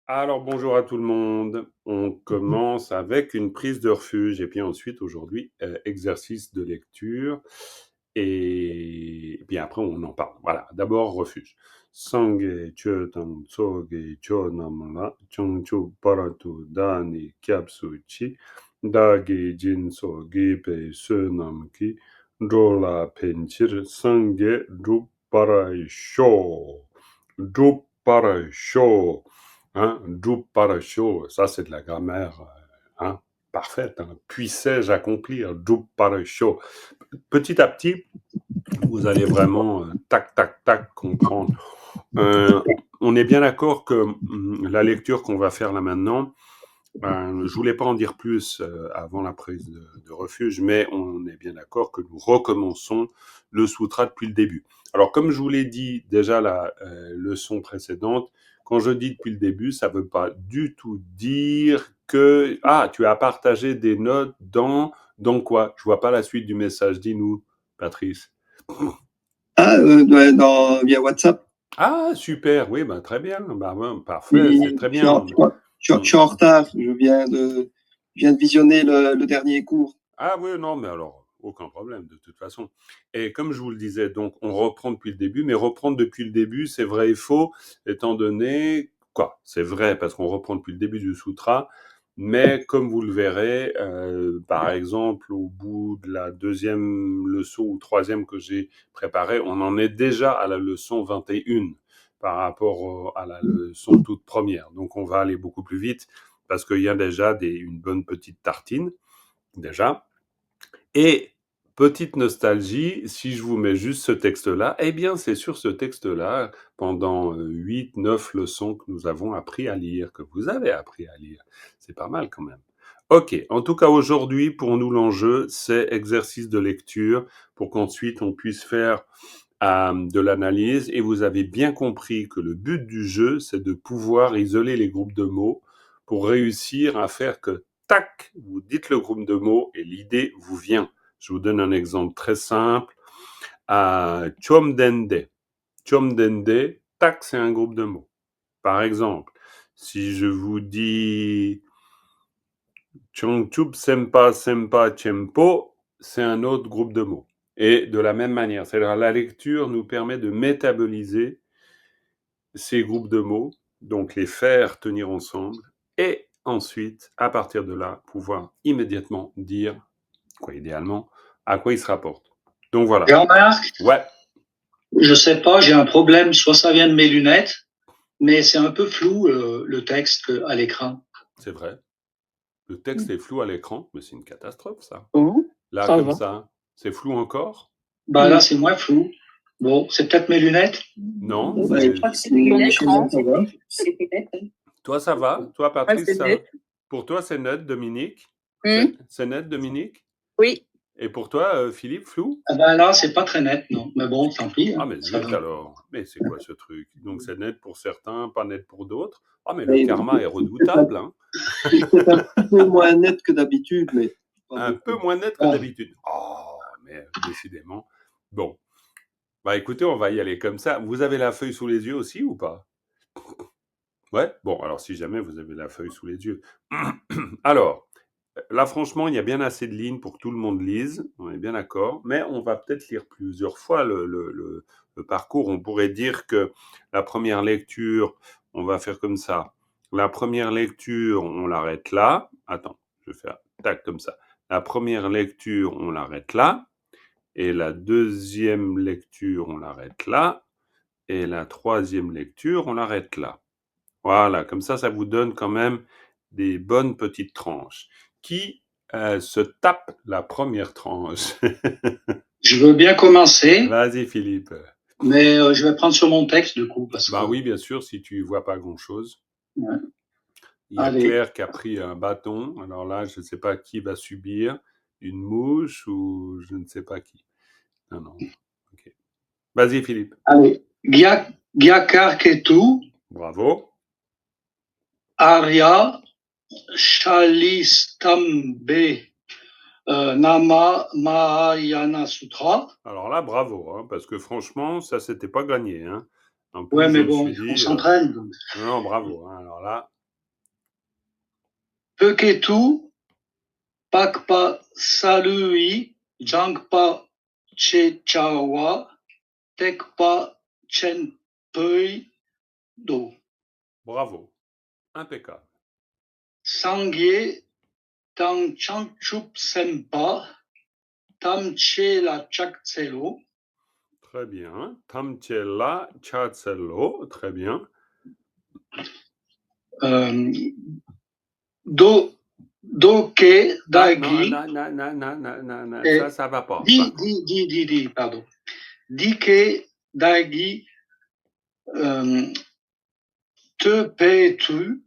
Alors bonjour à tout le monde. On commence avec une prise de refuge et puis ensuite aujourd'hui exercice de lecture et puis après on en parle. Voilà, d'abord refuge. Sange chetan tsoge chonamla chongchu paratu dani kyapsuchi dagi jinso gipe sunamki dola penchir sange druparai sho druparai sho. Hein, Drupal ça c'est de la grammaire hein, parfaite. Hein. Puissais-je accomplir Drupal. Petit à petit, vous allez vraiment tac tac tac comprendre. On est bien d'accord que la lecture qu'on va faire là maintenant, je voulais pas en dire plus avant la prise de refuge, mais on est bien d'accord que nous recommençons le sutra depuis le début. Alors, comme je vous l'ai dit déjà la leçon précédente, quand je dis depuis le début, ça veut pas du tout dire que tu as partagé des notes dans quoi? Je vois pas la suite du message. Dis-nous, Patrice. Via WhatsApp. Ah, super, oui, bah, très bien, bah, parfait, c'est très bien. Je suis en retard, je viens de visionner le dernier cours. Ah oui, non, mais alors, aucun problème, de toute façon. Et comme je vous le disais, donc, on reprend depuis le début, mais reprendre depuis le début, c'est vrai et faux, étant donné, quoi, c'est vrai, parce qu'on reprend depuis le début du sutra, mais comme vous le verrez, par exemple, au bout de la deuxième leçon ou troisième que j'ai préparée, on en est déjà à la leçon 21 par rapport à la leçon toute première. Donc, on va aller beaucoup plus vite, parce qu'il y a déjà une bonne petite tartine, déjà. Et petite nostalgie, si je vous mets juste ce texte-là, eh bien c'est sur ce texte-là, pendant 8, 9 leçons que nous avons appris à lire, que vous avez appris à lire. C'est pas mal quand même. Ok, en tout cas aujourd'hui, pour nous l'enjeu, c'est exercice de lecture pour qu'ensuite on puisse faire de l'analyse. Et vous avez bien compris que le but du jeu, c'est de pouvoir isoler les groupes de mots pour réussir à faire que, tac, vous dites le groupe de mots et l'idée vous vient. Je vous donne un exemple très simple. Chomdende. Chomdende, tac, c'est un groupe de mots. Par exemple, si je vous dis Chongchup Sempa Sempa Chempo, c'est un autre groupe de mots. Et de la même manière, c'est-à-dire la lecture nous permet de métaboliser ces groupes de mots, donc les faire tenir ensemble, et ensuite, à partir de là, pouvoir immédiatement dire, quoi idéalement, à quoi ils se rapportent. Donc voilà. Jean-Marc, Ouais, je sais pas, j'ai un problème, soit ça vient de mes lunettes, mais c'est un peu flou le texte à l'écran. c'est vrai. Le texte est flou à l'écran, mais c'est une catastrophe, ça. Oh, Là, ça comme va. ça, c'est flou encore? Bah là, c'est moins flou. Bon, c'est peut-être mes lunettes. Non, Ouais, c'est... je crois que c'est mon écran, ça va. Toi, ça va? Toi, Patrice, c'est ça va? net. Pour toi, c'est net, Dominique? Hmm. C'est net, Dominique? Oui. Et pour toi, Philippe, flou? Ah ben là, c'est pas très net, non. Mais bon, tant pis. Ah, Hein, mais ça zut va. alors. Mais c'est quoi ce truc? Donc c'est net pour certains, pas net pour d'autres. Ah, mais le Mais karma est redoutable, hein? c'est peut-être un petit peu moins net que d'habitude, mais pas Un peu beaucoup. moins net que Ah, d'habitude. Oh, mais décidément. Bon, bah écoutez, on va y aller comme ça. Vous avez la feuille sous les yeux aussi ou pas? Ouais? Bon, alors si jamais vous avez la feuille sous les yeux. Alors, là franchement, il y a bien assez de lignes pour que tout le monde lise, on est bien d'accord, mais on va peut-être lire plusieurs fois le parcours. On pourrait dire que la première lecture, on va faire comme ça. La première lecture, on l'arrête là. Attends, je vais faire tac comme ça. La première lecture, on l'arrête là. Et la deuxième lecture, on l'arrête là. Et la troisième lecture, on l'arrête là. Voilà, comme ça vous donne quand même des bonnes petites tranches. Qui se tape la première tranche? je veux bien commencer, Vas-y, Philippe. mais je vais prendre sur mon texte du coup, parce que. Bah oui, bien sûr, si tu vois pas grand-chose. Ouais. Il y a Allez, Claire qui a pris un bâton. Alors là, je ne sais pas qui va subir. Une mouche ou je ne sais pas qui. Non, non. Ok. Vas-y, Philippe. allez. Gyakar Ketu, Bravo. Arya, Shalistambe, Nama Mahayana Sutra. Alors là, bravo, hein, parce que franchement, ça, c'était pas gagné. Hein. En Ouais, plus, je mais me bon, suis on dit, s'entraîne. Donc. non, bravo. Hein, alors là, Peketu, Pakpa Salui, Jangpa Chechawa, Tekpa Chenpui Do. Bravo. Impeccable. Sangye, Tang Changchup Sempa, Tamche la Chaktselo. Très bien. Tamchela Chatselo. Très bien. Doke Dagi. Ça va pas. Pardon. Dike Dagi Te Petu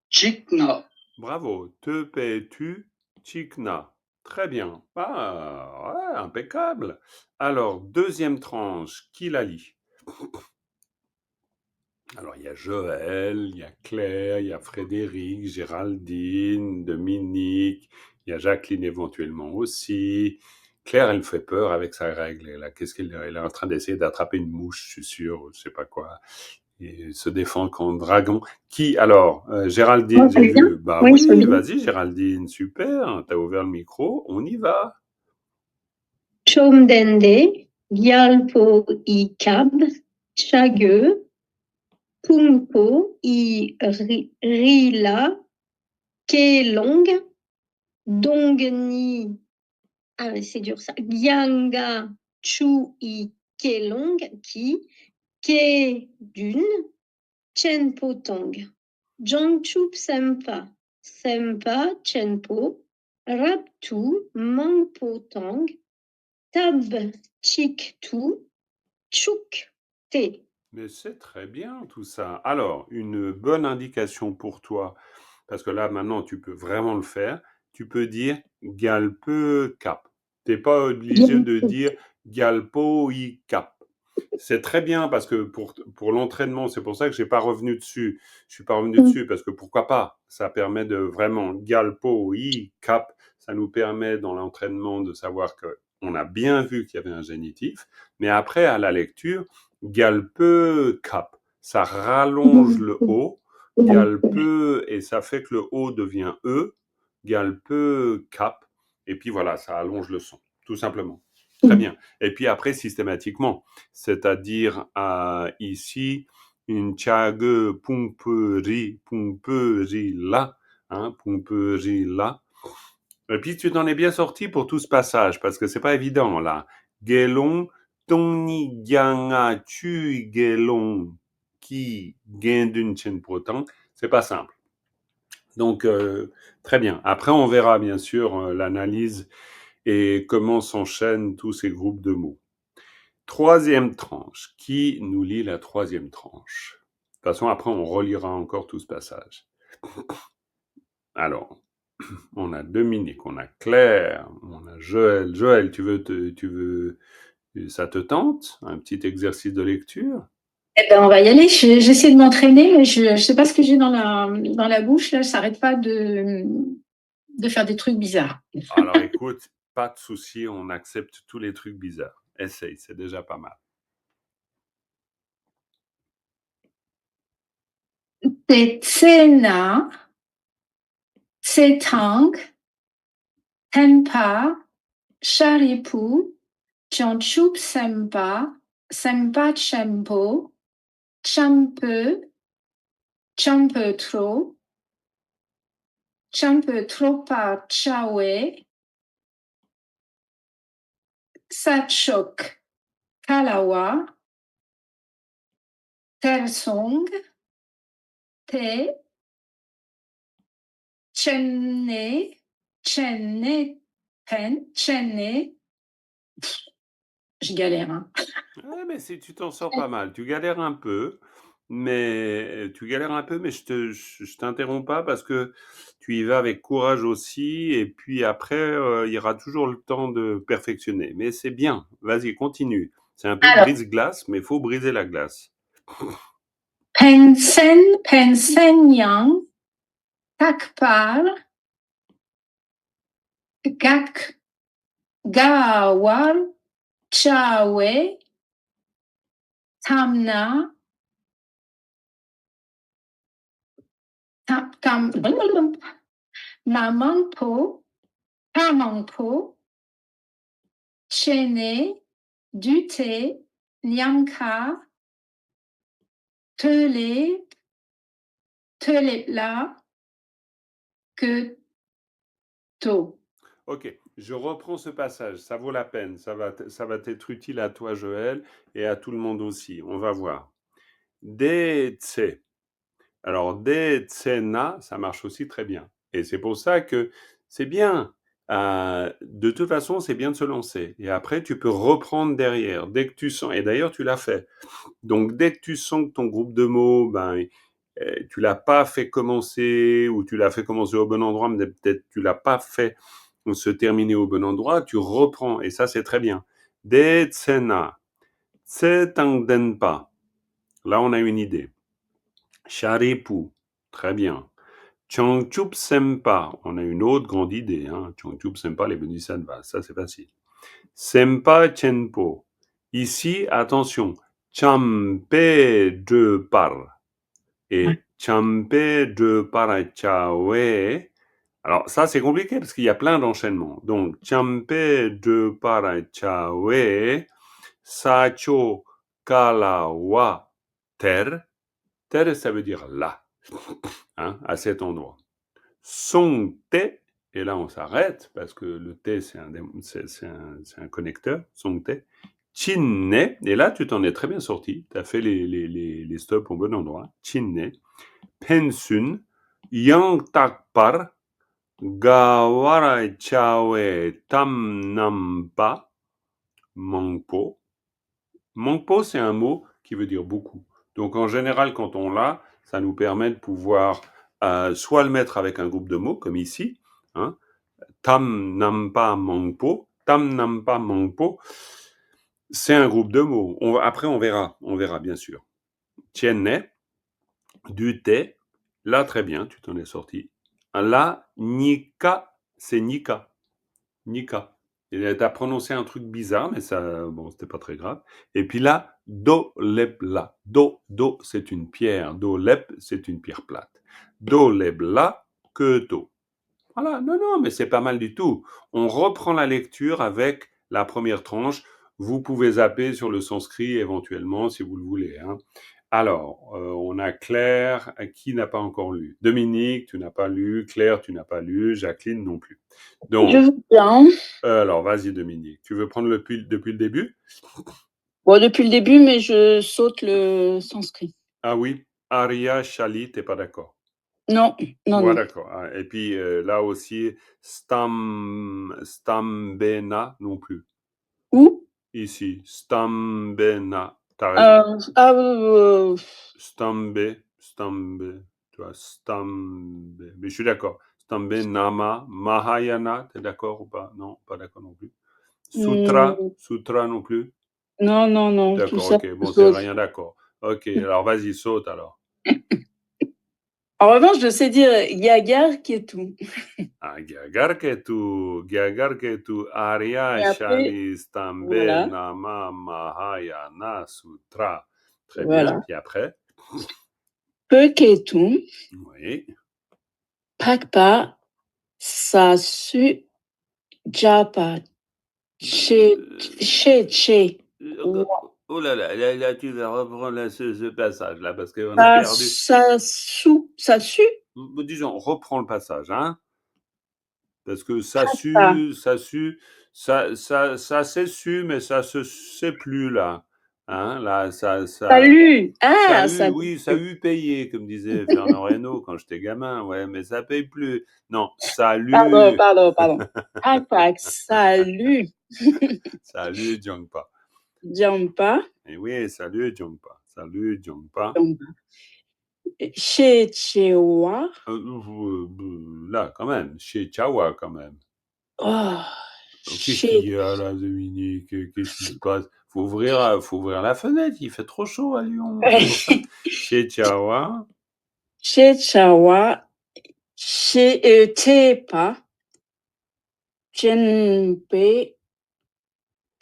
Chikna. Bravo. Te Petu Chikna. Très bien. Ah, ouais, impeccable. Alors, deuxième tranche, qui la lit? Alors, il y a Joël, il y a Claire, il y a Frédéric, Géraldine, Dominique, il y a Jacqueline éventuellement aussi. Claire, elle fait peur avec sa règle. Qu'est-ce qu'elle est en train d'essayer d'attraper une mouche, je suis sûr, je sais pas quoi, et se défendre contre dragon. Qui alors Géraldine, j'ai vu. Bah oui, vas-y Géraldine, super. T'as ouvert le micro, on y va. Chomdende, Gyalpo I Kab, Chageux, Pumpo I Rila, Kelong, Dongni, ah c'est dur ça, Gyanga Chu I Kelong, Ki, Ke Dun, Chenpo Tong, Jangchup Sempa, Sempa Chenpo, Raptu, Mangpo Tang, Tab Chik Tu, Chuk Te. Mais c'est très bien tout ça. Alors, une bonne indication pour toi, parce que là maintenant tu peux vraiment le faire, tu peux dire Galpe Cap. T'es pas obligé de dire Galpo I Cap. C'est très bien parce que pour l'entraînement, c'est pour ça que j'ai pas revenu dessus. Je suis pas revenu dessus parce que pourquoi pas? Ça permet de vraiment Galpo I Cap. Ça nous permet dans l'entraînement de savoir que on a bien vu qu'il y avait un génitif, mais après à la lecture, Galpe Cap. Ça rallonge le O, Galpe, et ça fait que le O devient E, Galpe Cap. Et puis voilà, ça allonge le son, tout simplement. Très bien. Et puis après, systématiquement, c'est-à-dire ici, une chage pumperi là, hein, pumperi là. Et puis tu t'en es bien sorti pour tout ce passage, parce que c'est pas évident là. Gelon, toni gyanga tu gelon qui gendun chen protan, c'est pas simple. Donc très bien. Après on verra bien sûr l'analyse et comment s'enchaînent tous ces groupes de mots. Troisième tranche. Qui nous lit la troisième tranche? De toute façon, après, on relira encore tout ce passage. Alors, on a Dominique, on a Claire, on a Joël. Joël, ça te tente? Un petit exercice de lecture? Eh ben, on va y aller. J'essaie de m'entraîner, mais je sais pas ce que j'ai dans la bouche. Là, ça n'arrête pas de faire des trucs bizarres. Alors, écoute, pas de souci, on accepte tous les trucs bizarres. Essaye, c'est déjà pas mal. Tsena, Tsetang, Tenpa, Sharipu, Chanchup Sempa, Sempa Chempo, Champe, Champetro, Champetropa Chawe, Satchok Kalawa, Tersong, Te, Chenne, Pen, Chenne. Je galère, hein. Ouais, mais tu t'en sors pas mal. Tu galères un peu, mais je t'interromps pas parce que tu y vas avec courage aussi, et puis après, il y aura toujours le temps de perfectionner. Mais c'est bien. Vas-y, continue. C'est un peu brise-glace, mais il faut briser la glace. Pensenyang, Takpal, Gak, Gawal, Chawe, Tamna, Namangpo, Pamangpo, Chene, Dute, Nyamka, Tele, Telepla, Que, To. Ok, je reprends ce passage, ça vaut la peine, ça va t'être utile à toi Joël et à tout le monde aussi, on va voir. Detse. Alors Detsena, ça marche aussi très bien. Et c'est pour ça que c'est bien. De toute façon, c'est bien de se lancer. Et après, tu peux reprendre derrière. Dès que tu sens, et d'ailleurs, tu l'as fait. Donc, dès que tu sens que ton groupe de mots, tu l'as pas fait commencer, ou tu l'as fait commencer au bon endroit, mais peut-être tu l'as pas fait se terminer au bon endroit, tu reprends. Et ça, c'est très bien. Detsena. Tsetangdenpa. Là, on a une idée. Sharipu. Très bien. Changchup Sempa, on a une autre grande idée. Changchup Sempa, les bodhisattvas, ça c'est facile. Sempa Chenpo. Ici, attention, Champe de par et Champe de parachawe. Alors ça c'est compliqué parce qu'il y a plein d'enchaînements. Donc Champe de parachawe, Sacho Kalawa Ter. Ter, ça veut dire là, à cet endroit. Son T, et là on s'arrête parce que le T c'est un connecteur, son T. Chinne, et là tu t'en es très bien sorti, tu as fait les stops au bon endroit. Chinne, Pensun, Yang Takpar, Gawara Chawe Tam Nampa, Mangpo. Mangpo c'est un mot qui veut dire beaucoup. Donc en général quand on l'a, ça nous permet de pouvoir soit le mettre avec un groupe de mots, comme ici, Tam Nampa Mangpo. Tam Nampa Mangpo, c'est un groupe de mots. Après, on verra bien sûr. Tienne, du thé, là très bien, tu t'en es sorti. Là, Nika, c'est Nika. Nika. Et t'as prononcé un truc bizarre, mais ça, bon, c'était pas très grave. Et puis là, do, lep, la. Do, c'est une pierre. Do, lep, c'est une pierre plate. Do, lep, la, que, to. Voilà, non, mais c'est pas mal du tout. On reprend la lecture avec la première tranche. Vous pouvez zapper sur le sanskrit éventuellement si vous le voulez. Alors, on a Claire qui n'a pas encore lu. Dominique, tu n'as pas lu. Claire, tu n'as pas lu. Jacqueline non plus. Donc, Je veux bien. alors vas-y Dominique. Tu veux prendre depuis le début? Bon, depuis le début, mais je saute le sanskrit. Ah oui, Arya Shali, t'es pas d'accord? Non, non, Ouais, non. d'accord. Et puis là aussi, Stambena non plus. Où? Ici, Stambena. T'as raison. Stambe, tu vois, Stambe. Mais je suis d'accord. Stambe Nama, Mahayana, t'es d'accord ou pas? Non, pas d'accord non plus. Sutra non plus. Non, tout D'accord, ça. ok. Bon, t'es rien d'accord. Ok, alors vas-y, saute alors. En revanche, je sais dire Yagar Ketu. Gagar Ketu, Arya Et après, Shali Stambe voilà. Nama Mahayana Sutra. Très Voilà. bien. Puis après? Peu Ketu, Oui. Pakpa, Sasu, Japa, Che. Oh là, tu vas reprendre ce passage-là, parce qu'on a perdu. Sasu. Disons, reprends le passage, parce que ça s'est su, mais ça se sait plus, là. Là, Salut. Ah, salut, salut. oui, ça a eu payé, comme disait Fernand Reynaud quand j'étais gamin, ouais, mais ça paye plus. Non, salut. Pardon. Pak, salut. Salut, Jongpa. Jampa. Et oui, salut, Jongpa. Salut, Jongpa. Chez Chewa. Là, quand même, chez Chawa, quand même. Oh, Qu'est-ce qu'il y a là, Dominique? Qu'est-ce qui se passe? Faut ouvrir la fenêtre, il fait trop chaud à Lyon, c'est pour ça. Chez Chawa. Chez Chawa. Chez Tepa. Chenpe.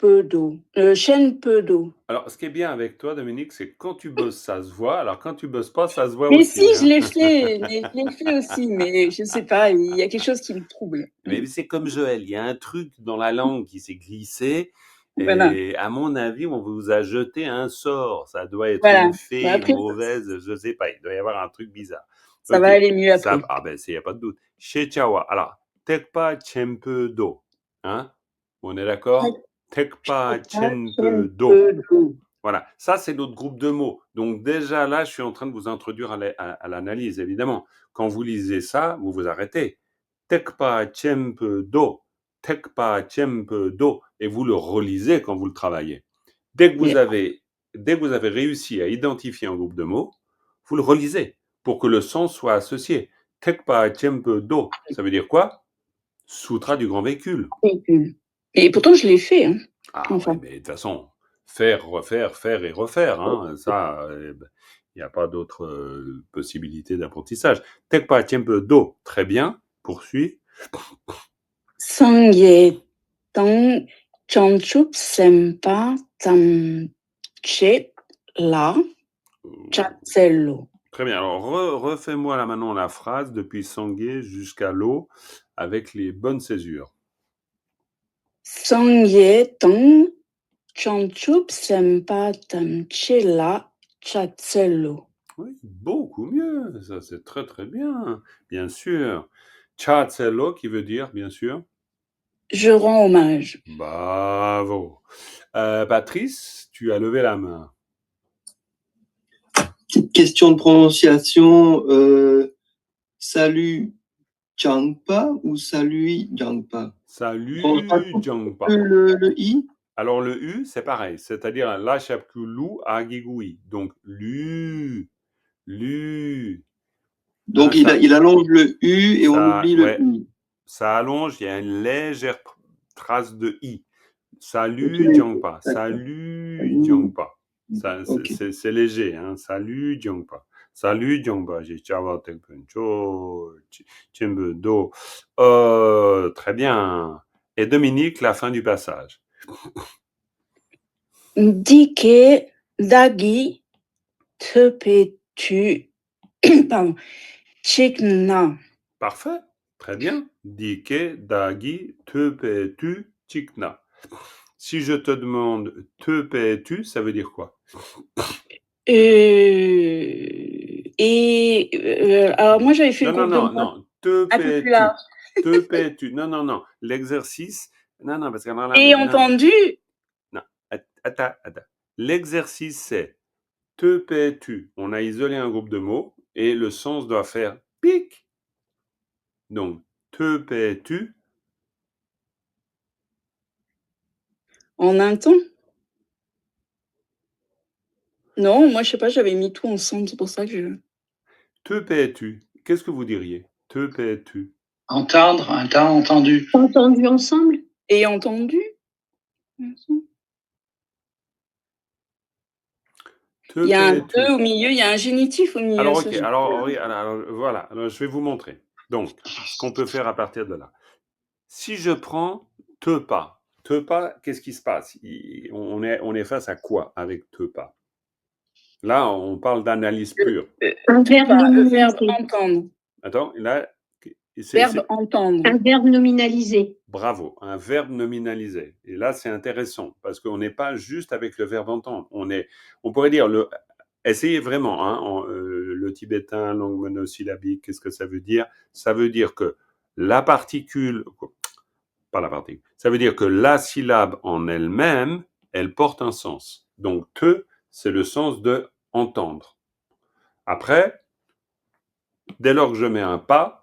peu d'eau. Chaîne peu d'eau. Alors, ce qui est bien avec toi, Dominique, c'est que quand tu bosses, ça se voit. Alors, quand tu bosses pas, ça se voit Mais aussi. si, je Hein. l'ai fait, je l'ai fait aussi, mais je sais pas, il y a quelque chose qui me trouble. Mais c'est comme Joël, il y a un truc dans la langue qui s'est glissé. Voilà, Et à mon avis, on vous a jeté un sort. Ça doit être voilà. une Mais fée, une après, mauvaise, je sais pas. Il doit y avoir un truc bizarre. ça Ok, va aller mieux ça, après. ah ben, il n'y a pas de doute. Shechawa. Alors, tekpa chenpe do. Hein? On est d'accord? Tekpa chenpe Chaîne do. peu d'eau. Voilà, ça c'est notre groupe de mots. Donc déjà là, je suis en train de vous introduire à l'analyse, évidemment. Quand vous lisez ça, vous vous arrêtez. Tekpa chempe do, tekpa chempe do, et vous le relisez quand vous le travaillez. Dès que vous avez réussi à identifier un groupe de mots, vous le relisez pour que le sens soit associé. Tekpa chempe do, ça veut dire quoi? Sutra du grand véhicule. Et pourtant, je l'ai fait. Hein. Ah Enfin. ouais, mais de toute façon, faire, refaire, faire et refaire, hein, ça, il n'y a pas d'autre possibilité d'apprentissage. Tekpa tiempo do, très bien, poursuis. Sangye tang chanchup sempa tamche la chatsello. Très bien, alors refais-moi là maintenant la phrase depuis Sangué jusqu'à l'eau avec les bonnes césures. Sangye tang chanchup sempa tamche la chatsello. Oui, beaucoup mieux, ça c'est très très bien sûr. Chatsello qui veut dire, bien sûr. Je rends hommage. Bravo. Patrice, tu as levé la main. Petite question de prononciation. Salut Jangpa ou salut Jangpa? Salut Jangpa. Le I? Alors le U, c'est pareil, c'est-à-dire la chapkulou agigui. Donc lu. Donc Hein, il allonge le U et on oublie le I. Ça allonge, il y a une légère trace de I. Salut Ok, Jangpa. d'accord. Salut Jangpa. Ok. C'est léger, hein. Salut Jangpa. Salut Jangpa. J'ai chawa tekpuncho, chimbe do. Très bien. Et Dominique, la fin du passage. Dike dagi tepetu pardon chikna. Parfait. Très bien. Dike dagi tepetu chikna. Si je te demande tepetu, ça veut dire quoi? Alors moi j'avais fait le groupe de mots Non. un peu plus large. Te paies-tu. Non. L'exercice. Non, parce que Et entendu. Non. Attends. L'exercice, c'est te paies-tu. On a isolé un groupe de mots et le sens doit faire pic. Donc, te paies-tu. En un temps. Non, moi je sais pas, j'avais mis tout ensemble, c'est pour ça que je. Te paies-tu. Qu'est-ce que vous diriez? Te paies-tu. Entendre, un temps entendu. Entendu ensemble? Et entendu. Il y a un paies-tu. E au milieu, il y a un génitif au milieu. Alors, ça, ok, alors, voilà, alors, je vais vous montrer. Donc, ce qu'on peut faire à partir de là. Si je prends te pas, qu'est-ce qui se passe? On est face à quoi avec te pas? Là, on parle d'analyse pure. Un verbe le verbe nominalisé. entendre. Attends, là, Verbe entendre. Un verbe nominalisé. Bravo, un verbe nominalisé. Et là, c'est intéressant parce qu'on n'est pas juste avec le verbe entendre. On pourrait dire essayez vraiment, hein, le tibétain, langue monosyllabique, qu'est-ce que ça veut dire? Ça veut dire que la particule, pas la particule, ça veut dire que la syllabe en elle-même, elle porte un sens. Donc, te, c'est le sens de entendre. Après, dès lors que je mets un pas,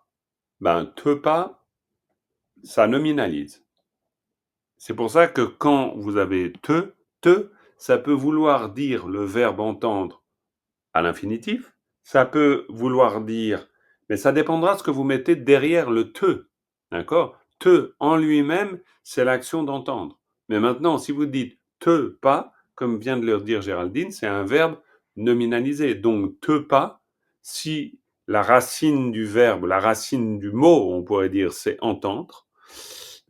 te pas, ça nominalise. C'est pour ça que quand vous avez te, ça peut vouloir dire le verbe entendre à l'infinitif, ça peut vouloir dire, mais ça dépendra de ce que vous mettez derrière le te, d'accord? Te en lui-même, c'est l'action d'entendre. Mais maintenant, si vous dites te pas, comme vient de le dire Géraldine, c'est un verbe nominalisé. Donc te pas, si la racine du verbe, la racine du mot, on pourrait dire, c'est entendre,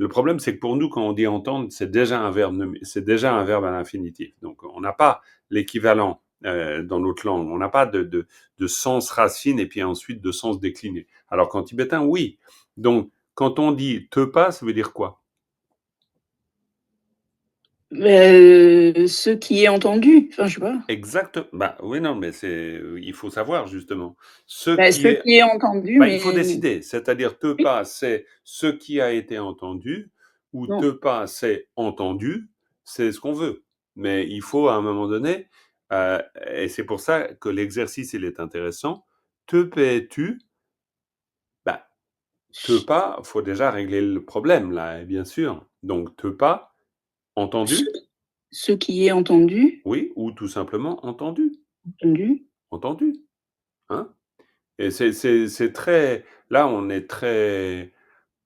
Le problème, c'est que pour nous, quand on dit entendre, c'est déjà un verbe à l'infinitif. Donc, on n'a pas l'équivalent dans notre langue. On n'a pas de sens racine et puis ensuite de sens décliné. Alors qu'en tibétain, oui. Donc, quand on dit te pas, ça veut dire quoi? Ce qui est entendu. Enfin, je sais pas. Exact. Bah oui, non, mais il faut savoir justement. Ce Ce qui est, qui est entendu, bah, mais il faut décider. C'est-à-dire te oui, pas, c'est ce qui a été entendu, ou non. te pas, c'est entendu. C'est ce qu'on veut. Mais il faut à un moment donné, et c'est pour ça que l'exercice il est intéressant. Te paies-tu? Bah, te pas, faut déjà régler le problème là, bien sûr. Donc te pas, Ce, entendu? ce qui est entendu, Oui, ou tout simplement entendu. entendu. Entendu. Hein? Et c'est très. Là, on est très.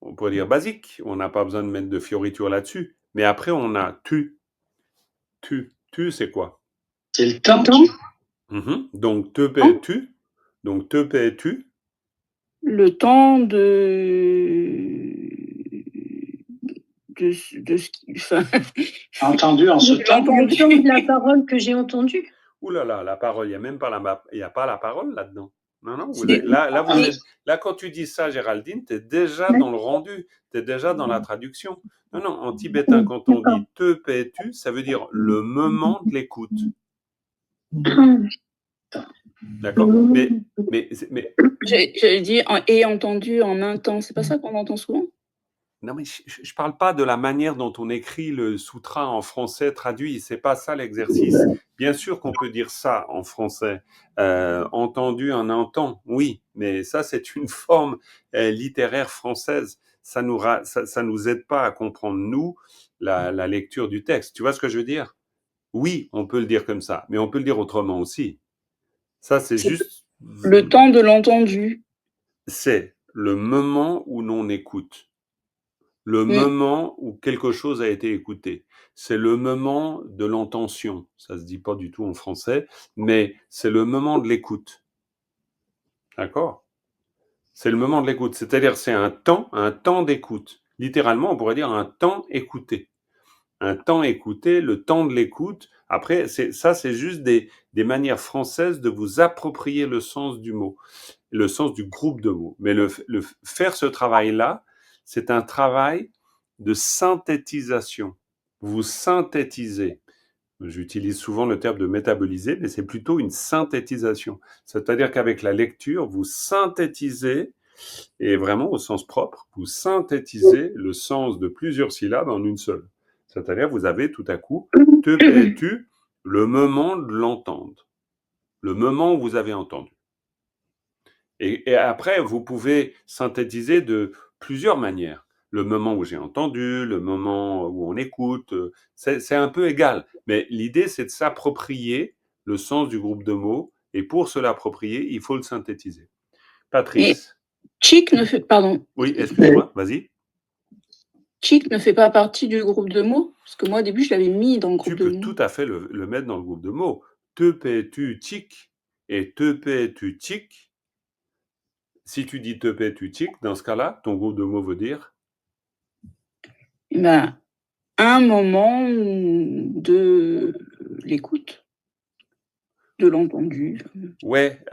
On pourrait dire basique. On n'a pas besoin de mettre de fioritures là-dessus. Mais après, on a tu. Tu. Tu, c'est quoi? C'est le temps. Donc, te Temps. paies-tu? Donc, te paies-tu? Le temps de ce qui. Enfin, Entendu en ce Le temps. temps de la parole que j'ai entendue. Ouh là là, la parole, il n'y a même pas il y a pas la parole là-dedans. Non, non, c'est- là, quand tu dis ça, Géraldine, tu es déjà dans le rendu, tu es déjà dans la traduction. Non, non, en tibétain, quand on dit te paies-tu, ça veut dire le moment de l'écoute. D'accord? Mais J'avais dit et entendu en un temps. C'est pas ça qu'on entend souvent? non, mais je parle pas de la manière dont on écrit le sutra en français traduit. C'est pas ça l'exercice. Bien sûr qu'on peut dire ça en français. Entendu en un temps, oui, mais ça c'est une forme littéraire française. Ça nous aide pas à comprendre nous la lecture du texte. Tu vois ce que je veux dire? Oui, on peut le dire comme ça, mais on peut le dire autrement aussi. Ça c'est C'est juste. le temps de l'entendu. C'est le moment où l'on écoute. Le Mm. moment où quelque chose a été écouté. C'est le moment de l'intention. Ça se dit pas du tout en français, mais c'est le moment de l'écoute. D'accord? C'est le moment de l'écoute. C'est-à-dire, c'est un temps d'écoute. Littéralement, on pourrait dire un temps écouté. Un temps écouté, le temps de l'écoute. Après, c'est juste des manières françaises de vous approprier le sens du mot, le sens du groupe de mots. Mais faire ce travail-là, c'est un travail de synthétisation. Vous synthétisez. J'utilise souvent le terme de métaboliser, mais c'est plutôt une synthétisation. C'est-à-dire qu'avec la lecture, vous synthétisez, et vraiment au sens propre, vous synthétisez le sens de plusieurs syllabes en une seule. C'est-à-dire vous avez tout à coup, te paies-tu, le moment de l'entendre. Le moment où vous avez entendu. Et après, vous pouvez synthétiser de plusieurs manières. Le moment où j'ai entendu, le moment où on écoute, c'est un peu égal. Mais l'idée, c'est de s'approprier le sens du groupe de mots. Et pour se l'approprier, il faut le synthétiser. Et Patrice. Chic ne fait, pardon. Oui, excuse-moi, vas-y. Chic ne fait pas partie du groupe de mots? Parce que moi, au début, je l'avais mis dans le Tu groupe de peux mots. tout à fait le mettre dans le groupe de mots. Te paies-tu tic et te paies-tu tic. Si tu dis te paies-tu tic, dans ce cas-là, ton groupe de mots veut dire Eh ben, un moment de l'écoute, de l'entendu. ouais,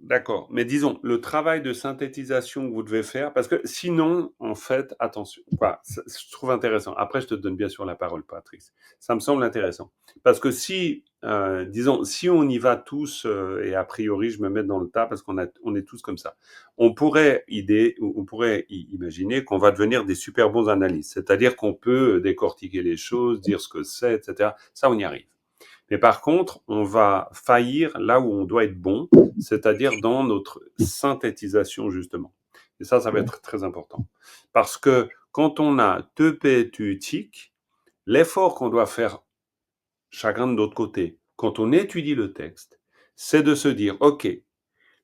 d'accord. Mais disons, le travail de synthétisation que vous devez faire, parce que sinon, en fait, attention, quoi, je trouve intéressant. Après, je te donne bien sûr la parole, Patrice. Ça me semble intéressant. Parce que disons, si on y va tous, et a priori, je me mets dans le tas parce on est tous comme ça, on pourrait imaginer qu'on va devenir des super bons analystes. C'est-à-dire qu'on peut décortiquer les choses, dire ce que c'est, etc. Ça, on y arrive. Mais par contre, on va faillir là où on doit être bon, c'est-à-dire dans notre synthétisation, justement. Et ça va être très important. Parce que quand on a te paies-tu tic, l'effort qu'on doit faire chacun de notre côté, quand on étudie le texte, c'est de se dire, OK,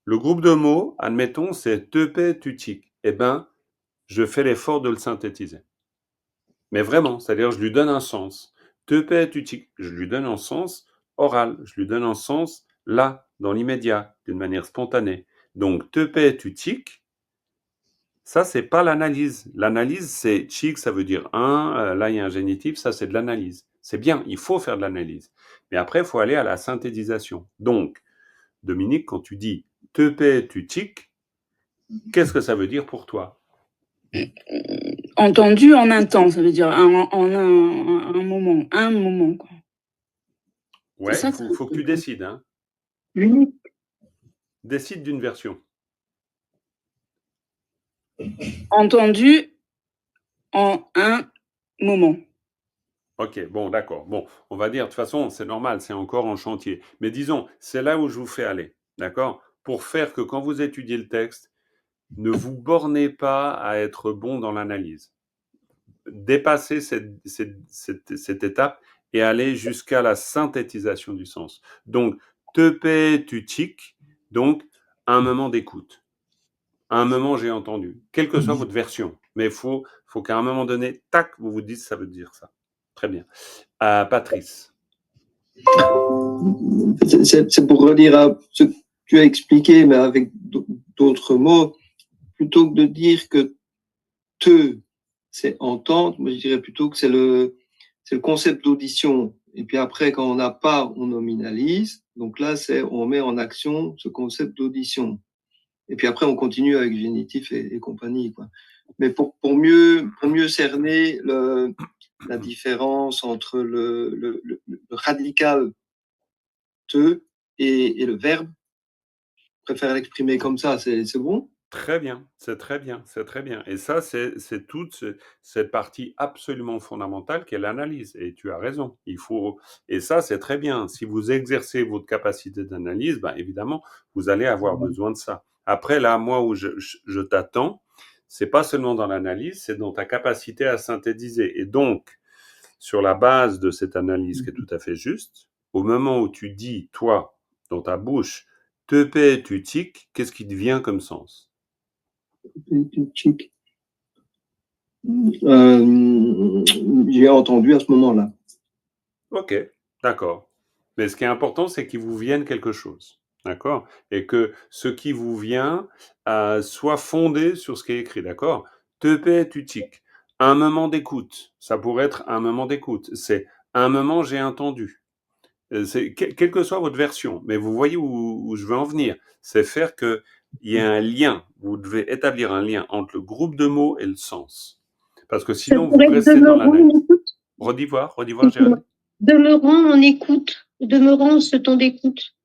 le groupe de mots, admettons, c'est te paies-tu tic. Eh ben, je fais l'effort de le synthétiser. Mais vraiment, c'est-à-dire je lui donne un sens. Te paies-tu tic, je lui donne un sens oral, je lui donne un sens là, dans l'immédiat, d'une manière spontanée. Donc, te paies-tu tic, Ça, c'est pas l'analyse. L'analyse, c'est chic, ça veut dire un. Là, il y a un génitif, ça, c'est de l'analyse. C'est bien, il faut faire de l'analyse. Mais après, il faut aller à la synthétisation. Donc, Dominique, quand tu dis te paie, tu chic, qu'est-ce que ça veut dire pour toi? Entendu en un temps, ça veut dire en un moment, quoi. C'est Ouais, ça il que ça faut que veut tu dire. décides. Hein. Décide d'une version. Entendu en un moment. Ok, bon, d'accord. Bon, on va dire, de toute façon, c'est normal, c'est encore en chantier. Mais disons, c'est là où je vous fais aller, d'accord? Pour faire que quand vous étudiez le texte, ne vous bornez pas à être bon dans l'analyse. Dépassez cette étape et aller jusqu'à la synthétisation du sens. Donc, te paie, tu tic, donc un moment d'écoute. Un moment, j'ai entendu. Quelle que soit votre version. Mais il faut qu'à un moment donné, tac, vous vous dites, ça veut dire ça. Très bien. Patrice. C'est pour redire ce que tu as expliqué, mais avec d'autres mots. Plutôt que de dire que te, c'est entendre, moi je dirais plutôt que c'est le concept d'audition. Et puis après, quand on n'a pas, on nominalise. Donc là, on met en action ce concept d'audition. Et puis après, on continue avec génitif et compagnie, quoi. Mais pour mieux cerner la différence entre le radical te et le verbe, je préfère l'exprimer comme ça, c'est bon? Très bien, c'est très bien, c'est très bien. Et ça, c'est toute cette partie absolument fondamentale qu'est l'analyse. Et tu as raison. Et ça, c'est très bien. Si vous exercez votre capacité d'analyse, ben, évidemment, vous allez avoir besoin de ça. Après, là, moi, où je t'attends, c'est pas seulement dans l'analyse, c'est dans ta capacité à synthétiser. Et donc, sur la base de cette analyse qui est tout à fait juste, au moment où tu dis, toi, dans ta bouche, te paie, tu tic, qu'est-ce qui te vient comme sens? J'ai entendu à ce moment-là. Ok, d'accord. Mais ce qui est important, c'est qu'il vous vienne quelque chose. D'accord? Et que ce qui vous vient soit fondé sur ce qui est écrit. D'accord? Te paie, tu tic. Un moment d'écoute. Ça pourrait être un moment d'écoute. C'est un moment, j'ai entendu. Quelle que soit votre version. Mais vous voyez où je veux en venir. C'est faire qu'il y ait un lien. Vous devez établir un lien entre le groupe de mots et le sens. Parce que Ça sinon, vous pourrait être restez dans demeurant en l'analyse. écoute. Redis-voir, Géraldine. Demeurant en écoute. Demeurant ce temps d'écoute.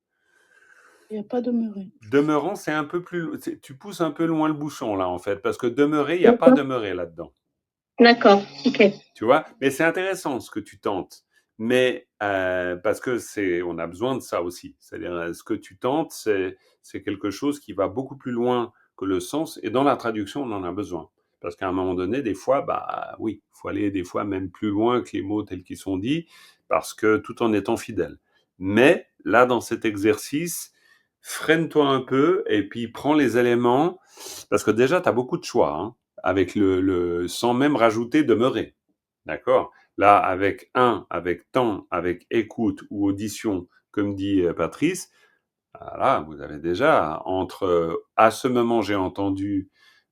Il n'y a pas demeuré. Demeurant, c'est un peu plus. Tu pousses un peu loin le bouchon, là, en fait, parce que demeurer, il n'y a pas D'accord. demeuré là-dedans. D'accord, ok. Tu vois? Mais c'est intéressant ce que tu tentes. Mais parce que on a besoin de ça aussi. C'est-à-dire, ce que tu tentes, c'est quelque chose qui va beaucoup plus loin que le sens. Et dans la traduction, on en a besoin. Parce qu'à un moment donné, des fois, bah oui, il faut aller des fois même plus loin que les mots tels qu'ils sont dits, parce que tout en étant fidèle. Mais là, dans cet exercice, freine-toi un peu et puis prends les éléments, parce que déjà, tu as beaucoup de choix, hein, avec sans même rajouter demeurer. D'accord? Là, avec avec temps, avec écoute ou audition, comme dit Patrice, là, vous avez déjà entre à ce moment j'ai entendu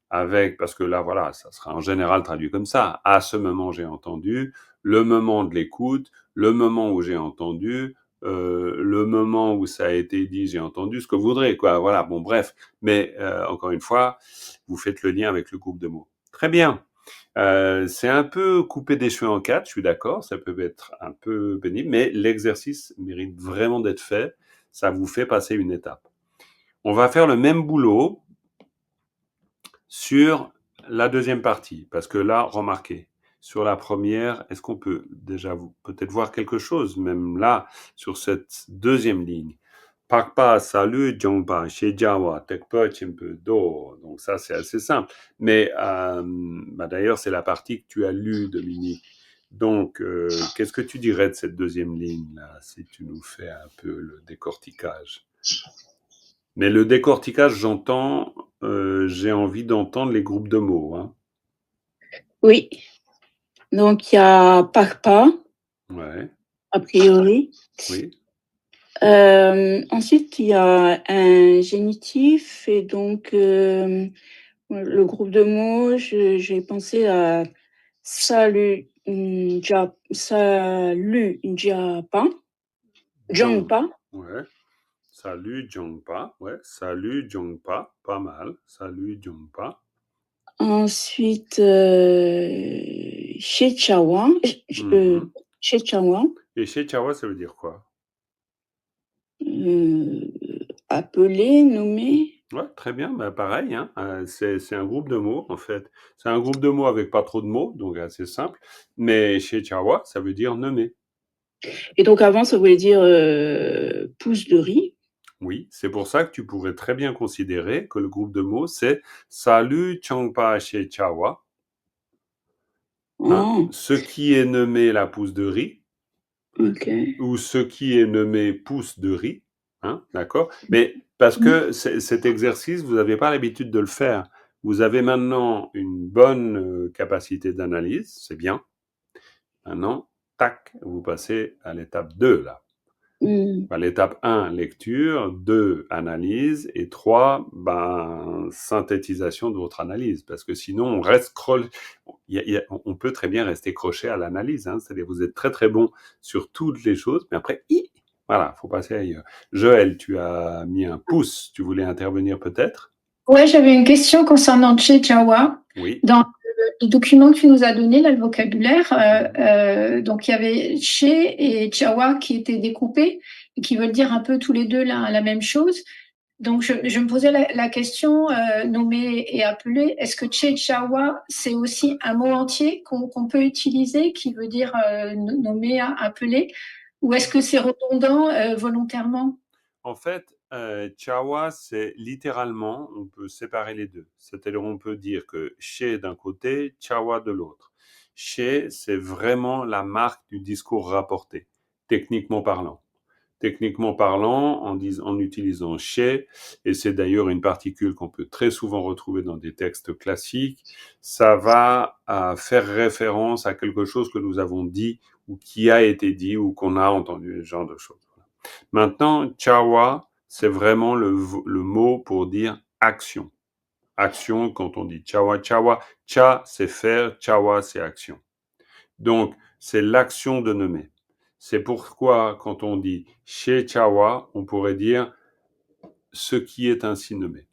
avec, parce que là, voilà, ça sera en général traduit comme ça, à ce moment j'ai entendu, le moment de l'écoute, le moment où j'ai entendu, le moment où ça a été dit, j'ai entendu, ce que vous voudrez, quoi. Voilà, bon, bref. Mais encore une fois, vous faites le lien avec le groupe de mots. Très bien. C'est un peu coupé des cheveux en quatre, je suis d'accord, ça peut être un peu pénible, mais l'exercice mérite vraiment d'être fait, ça vous fait passer une étape. On va faire le même boulot sur la deuxième partie, parce que là, remarquez, sur la première, est-ce qu'on peut déjà peut-être voir quelque chose, même là, sur cette deuxième ligne? Pakpa, salut, Jongpa, Shejawa, Tekpa, Chimpe, Do. Donc ça, c'est assez simple. Mais d'ailleurs, c'est la partie que tu as lue, Dominique. Donc, qu'est-ce que tu dirais de cette deuxième ligne-là, si tu nous fais un peu le décortiquage? Mais le décortiquage, j'entends, j'ai envie d'entendre les groupes de mots. Hein. Oui. Donc, il y a Parpa, Ouais, a priori. oui. Ensuite, il y a un génitif et donc Le groupe de mots, j'ai pensé à salut, salut, Japa, Jongpa. Ouais. Salut Jongpa. Ouais. Salut Jongpa. Pas mal. Salut Jongpa. Ensuite, Shechawa, Mhm. Shechawa, Et chez Chawa, ça veut dire quoi? appeler, nommer. Ouais, très bien. Bah, pareil, hein. C'est un groupe de mots, en fait. C'est un groupe de mots avec pas trop de mots, donc assez simple. Mais chez Chawa, ça veut dire nommer. Et donc avant, ça voulait dire pouce de riz. Oui, c'est pour ça que tu pourrais très bien considérer que le groupe de mots, c'est Salut Changpa chez Chawa. Hein, Oh, ce qui est nommé la pousse de riz, ok. ou ce qui est nommé pousse de riz. Hein, d'accord? Mais parce que cet exercice, vous n'avez pas l'habitude de le faire. Vous avez maintenant une bonne capacité d'analyse, c'est bien. Maintenant, tac, vous passez à l'étape 2, là. Mm. Ben, l'étape 1, lecture, 2, analyse, et 3, ben, synthétisation de votre analyse. Parce que sinon, on reste on peut très bien rester croché à l'analyse. Hein, c'est-à-dire, vous êtes très très bon sur toutes les choses, mais après, voilà, faut passer ailleurs. Joël, tu as mis un pouce. Tu voulais intervenir peut-être? Ouais, j'avais une question concernant Che Jawa. Oui. Dans le document que tu nous as donné, là, le vocabulaire, donc il y avait Che et Jawa qui étaient découpés et qui veulent dire un peu tous les deux la même chose. Donc je me posais la question, nommer et appeler, est-ce que Che Jawa, c'est aussi un mot entier qu'on peut utiliser qui veut dire nommer, appeler, ou est-ce que c'est redondant volontairement? En fait, Chawa, c'est littéralement, on peut séparer les deux. C'est-à-dire, on peut dire que Che d'un côté, Chawa de l'autre. Che, c'est vraiment la marque du discours rapporté, techniquement parlant. Techniquement parlant, en utilisant Che, et c'est d'ailleurs une particule qu'on peut très souvent retrouver dans des textes classiques, ça va faire référence à quelque chose que nous avons dit, ou qui a été dit, ou qu'on a entendu, ce genre de choses. Maintenant, chawa, c'est vraiment le mot pour dire action. Action, quand on dit chawa, chawa, cha, c'est faire, chawa, c'est action. Donc, c'est l'action de nommer. C'est pourquoi, quand on dit chez chawa, on pourrait dire ce qui est ainsi nommé,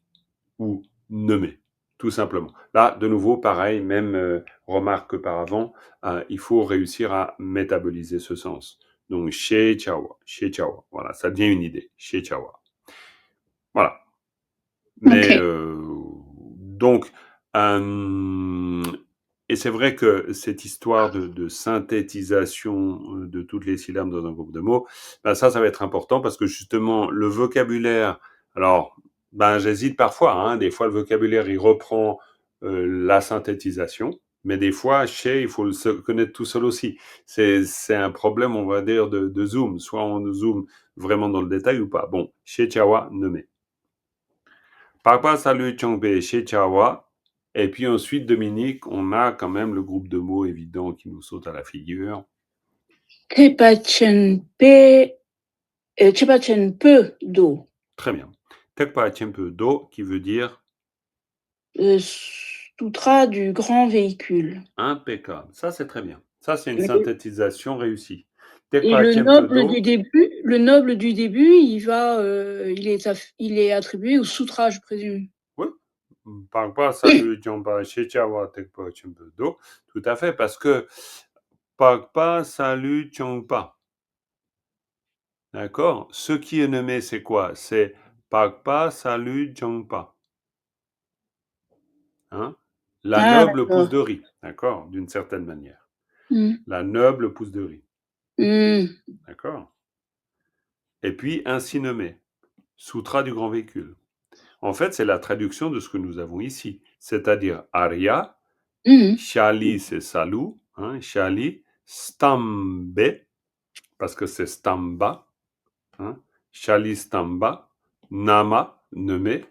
ou nommé, tout simplement. Là, de nouveau, pareil, même remarque qu'auparavant, il faut réussir à métaboliser ce sens. Donc, chez chawa, voilà, ça devient une idée, chez chawa. Voilà. Mais Ok. donc, et c'est vrai que cette histoire de synthétisation de toutes les syllabes dans un groupe de mots, ben ça va être important parce que justement, le vocabulaire, alors, ben j'hésite parfois, hein, des fois le vocabulaire, il reprend la synthétisation, mais des fois, il faut le connaître tout seul aussi. C'est un problème, on va dire, de zoom. Soit on zoome vraiment dans le détail ou pas. Bon, chez Chawa, nommé. Papa Salut Chongbe chez Chawa. Et puis ensuite, Dominique, on a quand même le groupe de mots évident qui nous saute à la figure. Chepa Chenpe Do. Très bien. Tekpa Chempe Do, qui veut dire Sutra du grand véhicule. impeccable. Ça, c'est très bien. Ça, c'est une Et synthétisation réussie. et Tekpa le Chempe noble Do, du début, il est attribué au sutra, je présume. oui. Papa Salut Chongba chez Chawa, Tekpa Chempe Do. Tout à fait, parce que Papa Salut Chongpa. D'accord? Ce qui est nommé, c'est quoi? C'est Pagpa Salut Jongpa. Hein? La Ah, noble pousse d'accord. de riz. D'accord? D'une certaine manière. Mm. La noble pousse de riz. Mm. D'accord? Et puis, ainsi nommé. Sutra du grand véhicule. En fait, c'est la traduction de ce que nous avons ici. C'est-à-dire Arya, Mm. Shali, c'est Salut. Hein? Shali, Stambe, parce que c'est Stamba. Hein? Shali Stamba, Nama, nommé,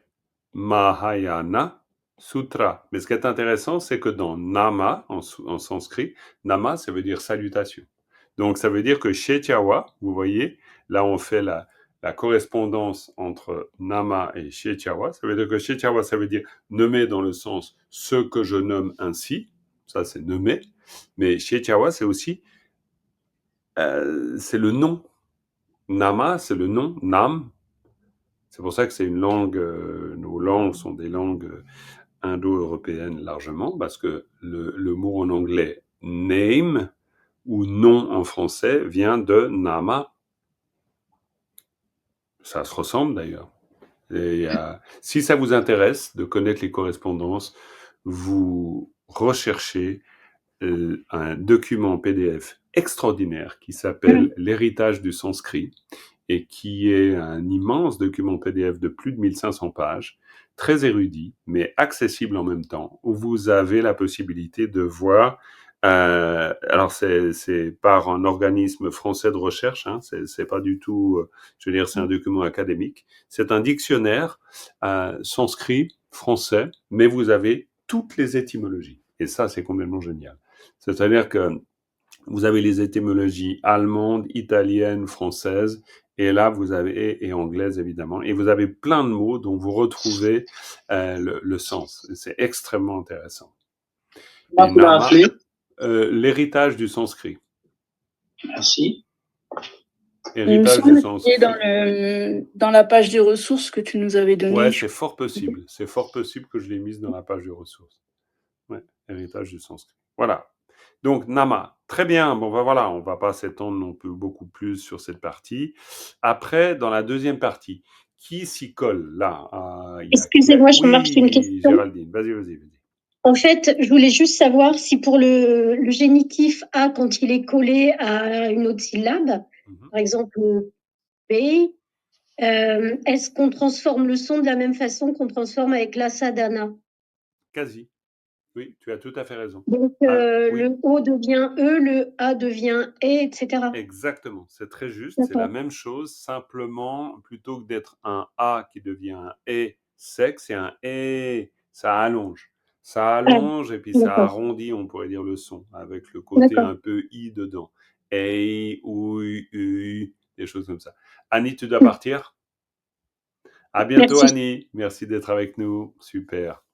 Mahayana Sutra. Mais ce qui est intéressant, c'est que dans Nama, en sanskrit, Nama, ça veut dire salutation. Donc ça veut dire que chez Chawa, vous voyez, là on fait la correspondance entre Nama et Shietiawa. Ça veut dire que Shietiawa, ça veut dire nommer dans le sens ce que je nomme ainsi. Ça, c'est nommer. Mais Shietiawa, c'est aussi c'est le nom. Nama, c'est le nom. Nam. C'est pour ça que c'est une langue. Nos langues sont des langues indo-européennes largement, parce que le mot en anglais name ou nom en français vient de Nama. Ça se ressemble d'ailleurs. Et, si ça vous intéresse de connaître les correspondances, vous recherchez un document PDF extraordinaire qui s'appelle L'héritage du sanskrit et qui est un immense document PDF de plus de 1500 pages, très érudit, mais accessible en même temps, où vous avez la possibilité de voir. Alors c'est par un organisme français de recherche, hein, c'est pas du tout, je veux dire, c'est un document académique. C'est un dictionnaire sanskrit français, mais vous avez toutes les étymologies. Et ça, c'est complètement génial. C'est-à-dire que vous avez les étymologies allemandes, italiennes, françaises, et là vous avez et anglaises évidemment, et vous avez plein de mots dont vous retrouvez le sens. C'est extrêmement intéressant. Comment tu l'as appelé? L'héritage du sanskrit. Merci. Il me Héritage du semble qu'il sanskrit. est dans la page des ressources que tu nous avais donnée. Ouais, c'est fort possible. C'est fort possible que je l'ai mise dans la page des ressources. Ouais, héritage du sanskrit. Voilà. Donc, Nama, très bien. Bon, ben voilà, on va pas s'étendre non plus beaucoup plus sur cette partie. Après, dans la deuxième partie, qui s'y colle là? Excusez-moi, Jean-Marc, j'ai une question. Géraldine, vas-y. En fait, je voulais juste savoir si pour le génitif A, quand il est collé à une autre syllabe, par exemple B, est-ce qu'on transforme le son de la même façon qu'on transforme avec la sadhana? Quasi. Oui, tu as tout à fait raison. Donc, Oui. le O devient E, le A devient E, etc. Exactement, c'est très juste. C'est la même chose, simplement, plutôt que d'être un A qui devient un E sec, c'est un E, ça allonge. Ça allonge et puis ça d'accord. arrondit, on pourrait dire, le son, avec le côté D'accord. un peu I dedans. E, ouï, ui, des choses comme ça. Annie, tu dois partir? À bientôt, Merci. Annie. Merci d'être avec nous. Super.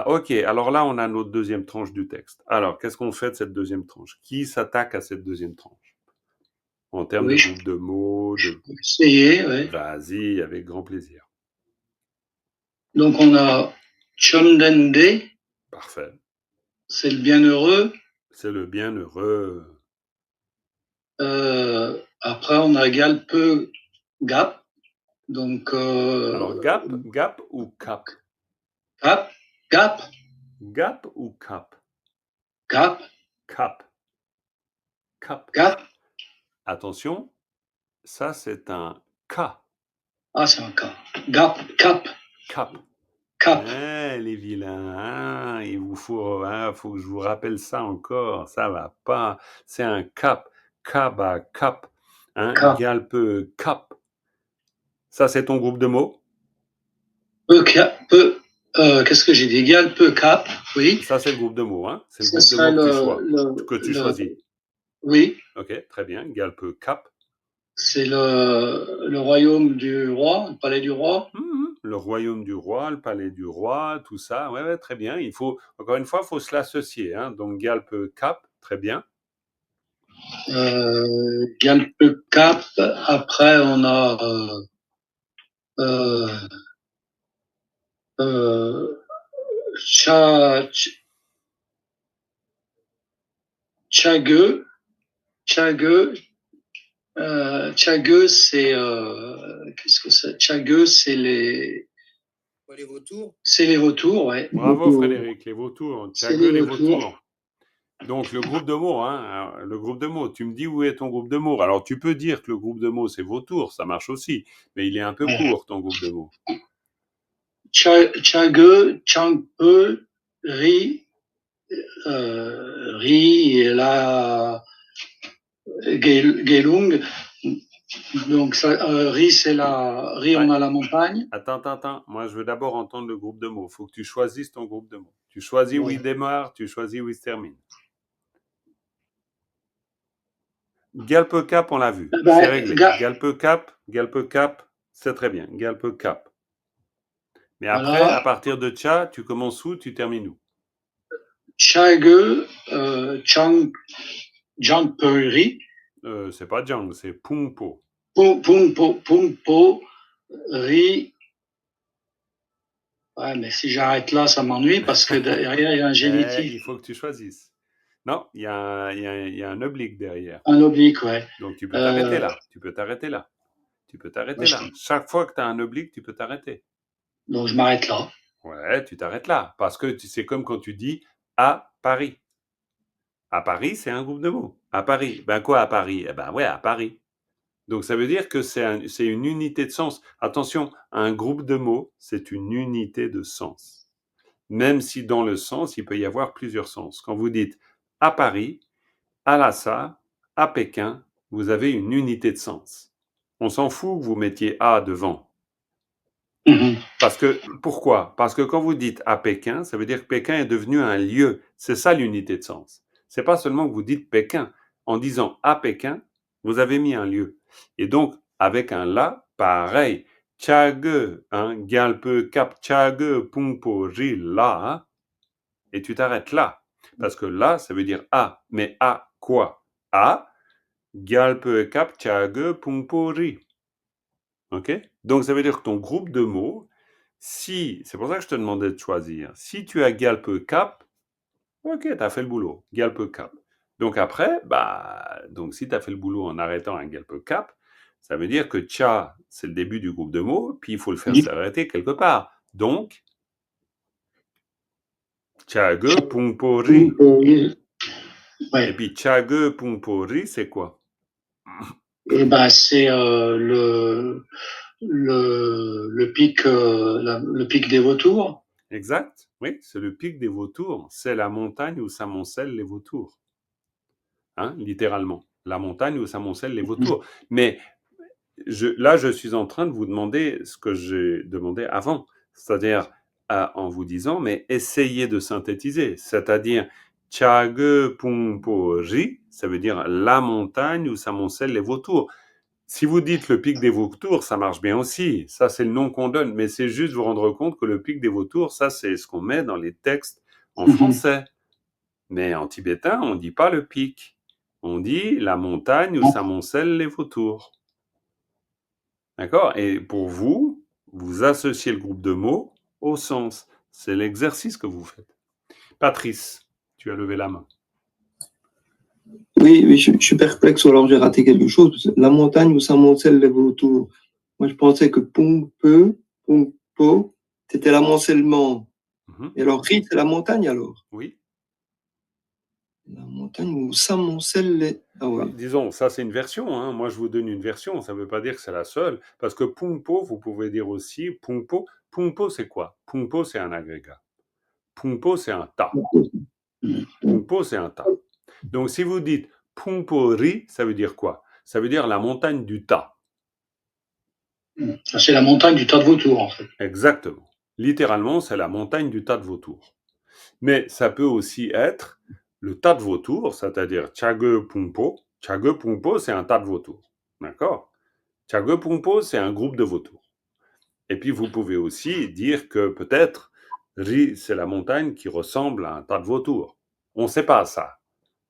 Ok, alors là, on a notre deuxième tranche du texte. Alors, qu'est-ce qu'on fait de cette deuxième tranche? Qui s'attaque à cette deuxième tranche? En termes de Oui, groupe de mots, je peux essayer, oui. Vas-y, avec grand plaisir. Donc on a Chondende, Parfait. c'est le bienheureux. C'est le bienheureux. Après on a Galpe Gap. Donc Alors, gap ou cap? Gap, Gap, Gap ou cap? Gap, Cap. Cap. Gap. Attention, ça c'est un K. Ah, c'est un K. Gap, Cap, Cap. Cap. Les vilains, hein, il vous faut que je vous rappelle ça encore, ça va pas. C'est un cap, kaba, cap, hein, Cap. galpe, cap. Ça, c'est ton groupe de mots? Qu'est-ce que j'ai dit? Galpe, Cap, oui. Ça, c'est le groupe de mots, hein. C'est le Ça groupe de serait mots que tu choisis. Oui, Ok, très bien. Galpe, cap. c'est le royaume du roi, le palais du roi. Le royaume du roi, le palais du roi, tout ça. Ouais, très bien. Il faut, encore une fois, il faut se l'associer, hein. Donc, galpe, cap, très bien. Galpe Cap. Après, on a Chague. Chague, c'est qu'est-ce que c'est? Chague, c'est les vautours. C'est les vautours, ouais. Bravo, Frédéric, les vautours. C'est Chague, les les vautours. vautours. Donc, le groupe de mots, hein, le groupe de mots. Tu me dis où est ton groupe de mots. Alors, tu peux dire que le groupe de mots, c'est vautour, ça marche aussi. Mais il est un peu court, ton groupe de mots. Chague, Changpe, Ri, Ri, et là, Gelung. Donc, Ri, c'est la, Ri, on a la montagne. Attends. Moi, je veux d'abord entendre le groupe de mots. Il faut que tu choisisses ton groupe de mots. Tu choisis où il démarre, tu choisis où il se termine. Galpe-cap, on l'a vu. Ben, C'est réglé. Galpe-cap, c'est très bien. Galpe-cap. Mais après, voilà. à partir de cha, tu commences où, tu termines où? Chage, Jangperi, C'est pas Jang, c'est Pungpo. Pungpo, Ri. Ouais, mais si j'arrête là, ça m'ennuie parce que derrière, il y a un génitif. Il faut que tu choisisses. Non, il y a un oblique derrière. Un oblique, ouais. Donc tu peux t'arrêter là. Tu peux t'arrêter là. Chaque fois que tu as un oblique, tu peux t'arrêter. Donc je m'arrête là. Ouais, tu t'arrêtes là. Parce que c'est comme quand tu dis à Paris. À Paris, c'est un groupe de mots. À Paris. Ben quoi à Paris? Eh ben ouais, à Paris. Donc ça veut dire que c'est une unité de sens. Attention, un groupe de mots, c'est une unité de sens. Même si dans le sens, il peut y avoir plusieurs sens. Quand vous dites à Paris, à Lhasa, à Pékin, vous avez une unité de sens. On s'en fout que vous mettiez à devant. Parce que, pourquoi? Parce que quand vous dites à Pékin, ça veut dire que Pékin est devenu un lieu. C'est ça l'unité de sens. C'est pas seulement que vous dites Pékin. En disant à Pékin, vous avez mis un lieu. Et donc, avec un la, pareil. Chage, gyalpe kap chage pungpo ri la. Et tu t'arrêtes là. Parce que là, ça veut dire à. Mais à quoi? À gyalpe kap chage pungpo ri. Ok? Donc, ça veut dire que ton groupe de mots, c'est pour ça que je te demandais de choisir. Si tu as Galpe Cap, ok, tu as fait le boulot. Galpe Cap. Donc après, donc si tu as fait le boulot en arrêtant un Galpe Cap, ça veut dire que Cha, c'est le début du groupe de mots, puis il faut le faire s'arrêter quelque part. Donc, Chage Pungpori. Ouais. Et puis Chage Pungpori, c'est quoi? Et ben c'est le pic des vautours. Exact, oui, c'est le pic des vautours. C'est la montagne où s'amoncellent les vautours. Hein, littéralement. La montagne où s'amoncellent les vautours. Mais là, je suis en train de vous demander ce que j'ai demandé avant. C'est-à-dire, en vous disant, mais essayez de synthétiser. C'est-à-dire, Chage Pungpori, ça veut dire la montagne où s'amoncellent les vautours. Si vous dites le pic des vautours, ça marche bien aussi. Ça, c'est le nom qu'on donne. Mais c'est juste vous rendre compte que le pic des vautours, ça, c'est ce qu'on met dans les textes en français. Mais en tibétain, on ne dit pas le pic. On dit la montagne où s'amoncellent les vautours. D'accord? Et pour vous, vous associez le groupe de mots au sens. C'est l'exercice que vous faites. Patrice, tu as levé la main. Oui, je suis perplexe, ou alors j'ai raté quelque chose. La montagne où s'amoncellent les vautours. Moi, je pensais que Pungpo, c'était l'amoncellement. Et alors, Ri, c'est la montagne, alors? Oui. La montagne où s'amoncellent les... Ah ouais. Disons, ça c'est une version. Hein. Moi, je vous donne une version. Ça ne veut pas dire que c'est la seule. Parce que Pungpo, vous pouvez dire aussi Pungpo. Pungpo, c'est quoi? Pungpo, c'est un agrégat. Pungpo, c'est un tas. Pungpo, c'est un tas. Donc, si vous dites Pungpo-ri, ça veut dire quoi? Ça veut dire la montagne du tas. C'est la montagne du tas de vautours, en fait. Exactement. Littéralement, c'est la montagne du tas de vautours. Mais ça peut aussi être le tas de vautours, c'est-à-dire Chage Pungpo. Chage Pungpo, c'est un tas de vautours. D'accord? Chage Pungpo, c'est un groupe de vautours. Et puis, vous pouvez aussi dire que peut-être Ri, c'est la montagne qui ressemble à un tas de vautours. On ne sait pas ça.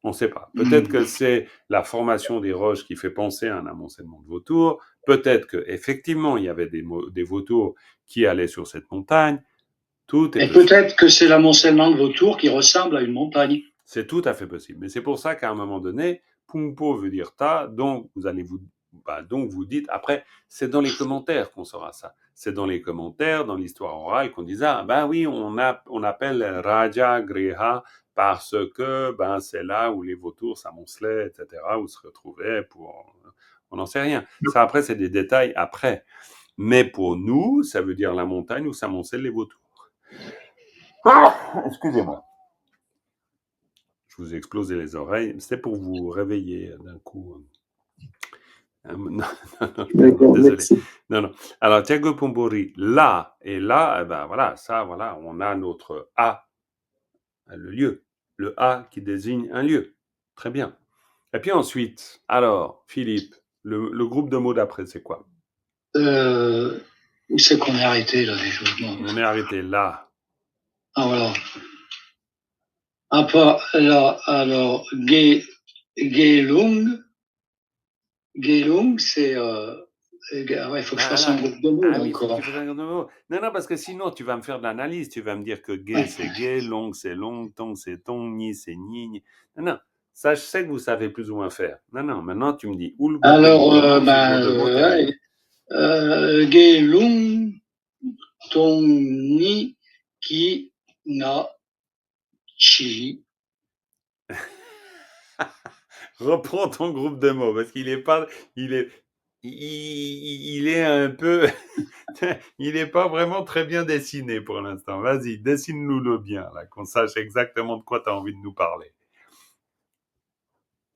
On ne sait pas. Peut-être que c'est la formation des roches qui fait penser à un amoncellement de vautours. Peut-être qu'effectivement, il y avait des vautours qui allaient sur cette montagne. Tout est Et peut-être que c'est l'amoncellement de vautours qui ressemble à une montagne. C'est tout à fait possible. Mais c'est pour ça qu'à un moment donné, Pungpo veut dire tas, donc vous dites, après, c'est dans les commentaires qu'on saura ça. C'est dans les commentaires, dans l'histoire orale, qu'on disait, oui, on appelle Raja Griha parce que c'est là où les vautours s'amoncelaient, etc., où se retrouvaient on n'en sait rien. Ça, après, c'est des détails après. Mais pour nous, ça veut dire la montagne où s'amoncellent les vautours. Excusez-moi. Je vous ai explosé les oreilles. C'était pour vous réveiller d'un coup. Non, désolé. Non. Alors, Tiago Pombori, là, et là, voilà, on a notre A, le lieu. Le A qui désigne un lieu. Très bien. Et puis ensuite, alors, Philippe, le groupe de mots d'après, c'est quoi? Où c'est qu'on est arrêté là déjà? On est arrêté là. Ah voilà. Alors, Gelung, c'est. Il faut que je fasse un groupe de mots Ah là oui, il faut que tu encore. fasses un groupe de mots. Non, non, parce que sinon, tu vas me faire de l'analyse. Tu vas me dire que gay, Ouais. c'est gay, long, c'est long, tong, c'est tong, ni, c'est ni. Non, non. Ça, je sais que vous savez plus ou moins faire. Non, non. Maintenant, tu me dis où le groupe de mots Alors, commence, où le groupe de mots termine. Gelung, Tong, Ni, Ki, Na, Chi. Reprends ton groupe de mots parce qu'il est pas, il est un peu, il est pas vraiment très bien dessiné pour l'instant. Vas-y, dessine-nous-le bien là, qu'on sache exactement de quoi tu as envie de nous parler.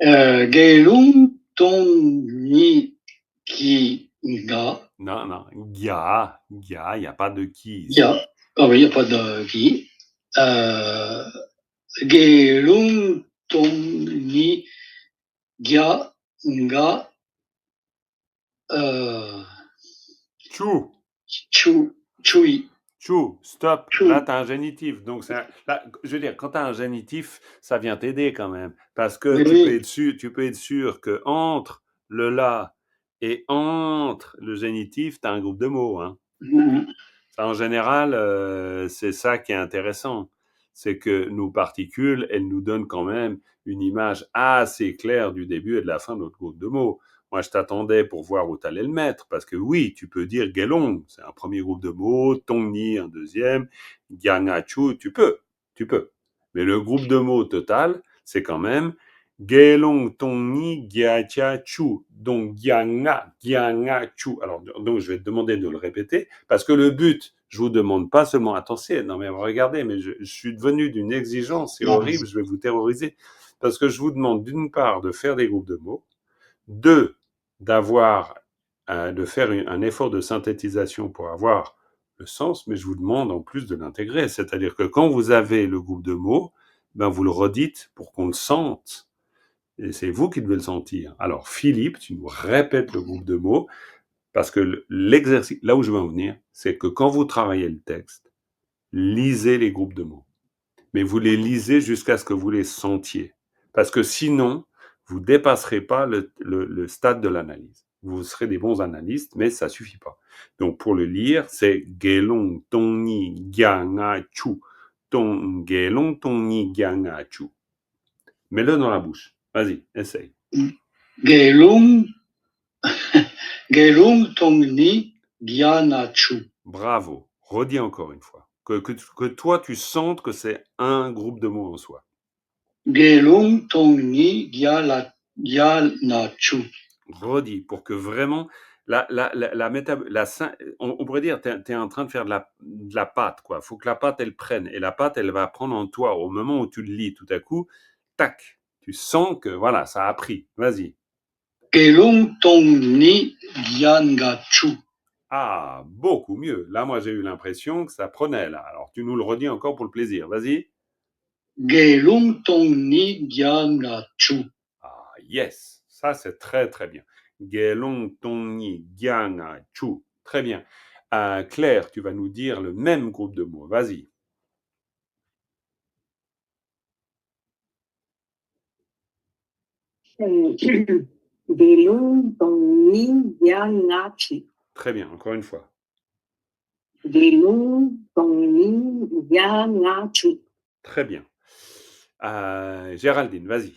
Gelung, Tong, Ni, Ki, Ga. Non, non, Gia, il n'y a pas de qui ici. Ya. Ah oui, il n'y a pas de qui. Gelung, Tong, Ni, Gia, Nga, Chou, Chui. chou, stop. Chou. Là, tu as un génitif. Donc, là, je veux dire, quand tu as un génitif, ça vient t'aider quand même. Parce que Oui, tu oui. peux être sûr que entre le là et entre le génitif, tu as un groupe de mots. Hein. Mhm. Ça, en général, c'est ça qui est intéressant. C'est que nos particules, elles nous donnent quand même une image assez claire du début et de la fin de notre groupe de mots. Moi, je t'attendais pour voir où tu allais le mettre, parce que oui, tu peux dire Gelong, c'est un premier groupe de mots, Tongni, un deuxième, Gyangachu, tu peux. Mais le groupe de mots total, c'est quand même Gelong, Tongni, Gyachachu, donc Gyangachu. Alors, donc, je vais te demander de le répéter, parce que le but, je vous demande pas seulement, attention, non mais regardez, mais je suis devenu d'une exigence, c'est horrible, je vais vous terroriser, parce que je vous demande d'une part de faire des groupes de mots, deux, de faire un effort de synthétisation pour avoir le sens, mais je vous demande en plus de l'intégrer. C'est-à-dire que quand vous avez le groupe de mots, ben vous le redites pour qu'on le sente. Et c'est vous qui devez le sentir. Alors, Philippe, tu nous répètes le groupe de mots, parce que l'exercice, là où je veux en venir, c'est que quand vous travaillez le texte, lisez les groupes de mots. Mais vous les lisez jusqu'à ce que vous les sentiez. Parce que sinon, vous ne dépasserez pas le stade de l'analyse. Vous serez des bons analystes, mais ça ne suffit pas. Donc, pour le lire, c'est Gelong Tongni Gyanga Chu. Gelong Tongni Gyanga Chu. Mets-le dans la bouche. Vas-y, essaye. Gelung, Gelung, Tongni, Gyanachu. Bravo. Redis encore une fois. Que toi, tu sentes que c'est un groupe de mots en soi. Gelung, Tongni, Gyanachu. Redis, pour que vraiment, on pourrait dire, tu es en train de faire de la pâte, quoi. Il faut que la pâte, elle prenne. Et la pâte, elle va prendre en toi. Au moment où tu le lis, tout à coup, tac, tu sens que, voilà, ça a pris. Vas-y. Gelung, Tongni, Gyangachu. Ah, beaucoup mieux. Là, moi, j'ai eu l'impression que ça prenait, là. Alors, tu nous le redis encore pour le plaisir. Vas-y. Gelung, Tongni, Gyanachu. Ah, yes. Ça, c'est très, très bien. Gelong Tongni Gyanga Chu. Très bien. Claire, tu vas nous dire le même groupe de mots. Vas-y. Gelung, Tongni, Gyanachi. Très bien, encore une fois. Gelung, Tongni, Gyanachu. Très bien. Géraldine, vas-y.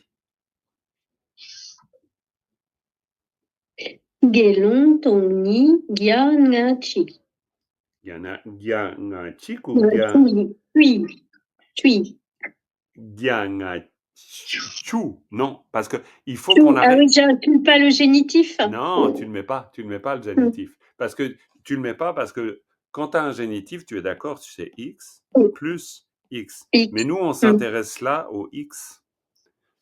Gelong Tongni Gyanachi. Gyanachi ou Chui. Gyanachu. Non, parce que il faut qu'on Ah arrête. oui, j'inclus pas le génitif. Non, tu ne mets pas le génitif. Parce que tu ne le mets pas parce que quand tu as un génitif, tu es d'accord, c'est X plus X. Mais nous, on s'intéresse là au X.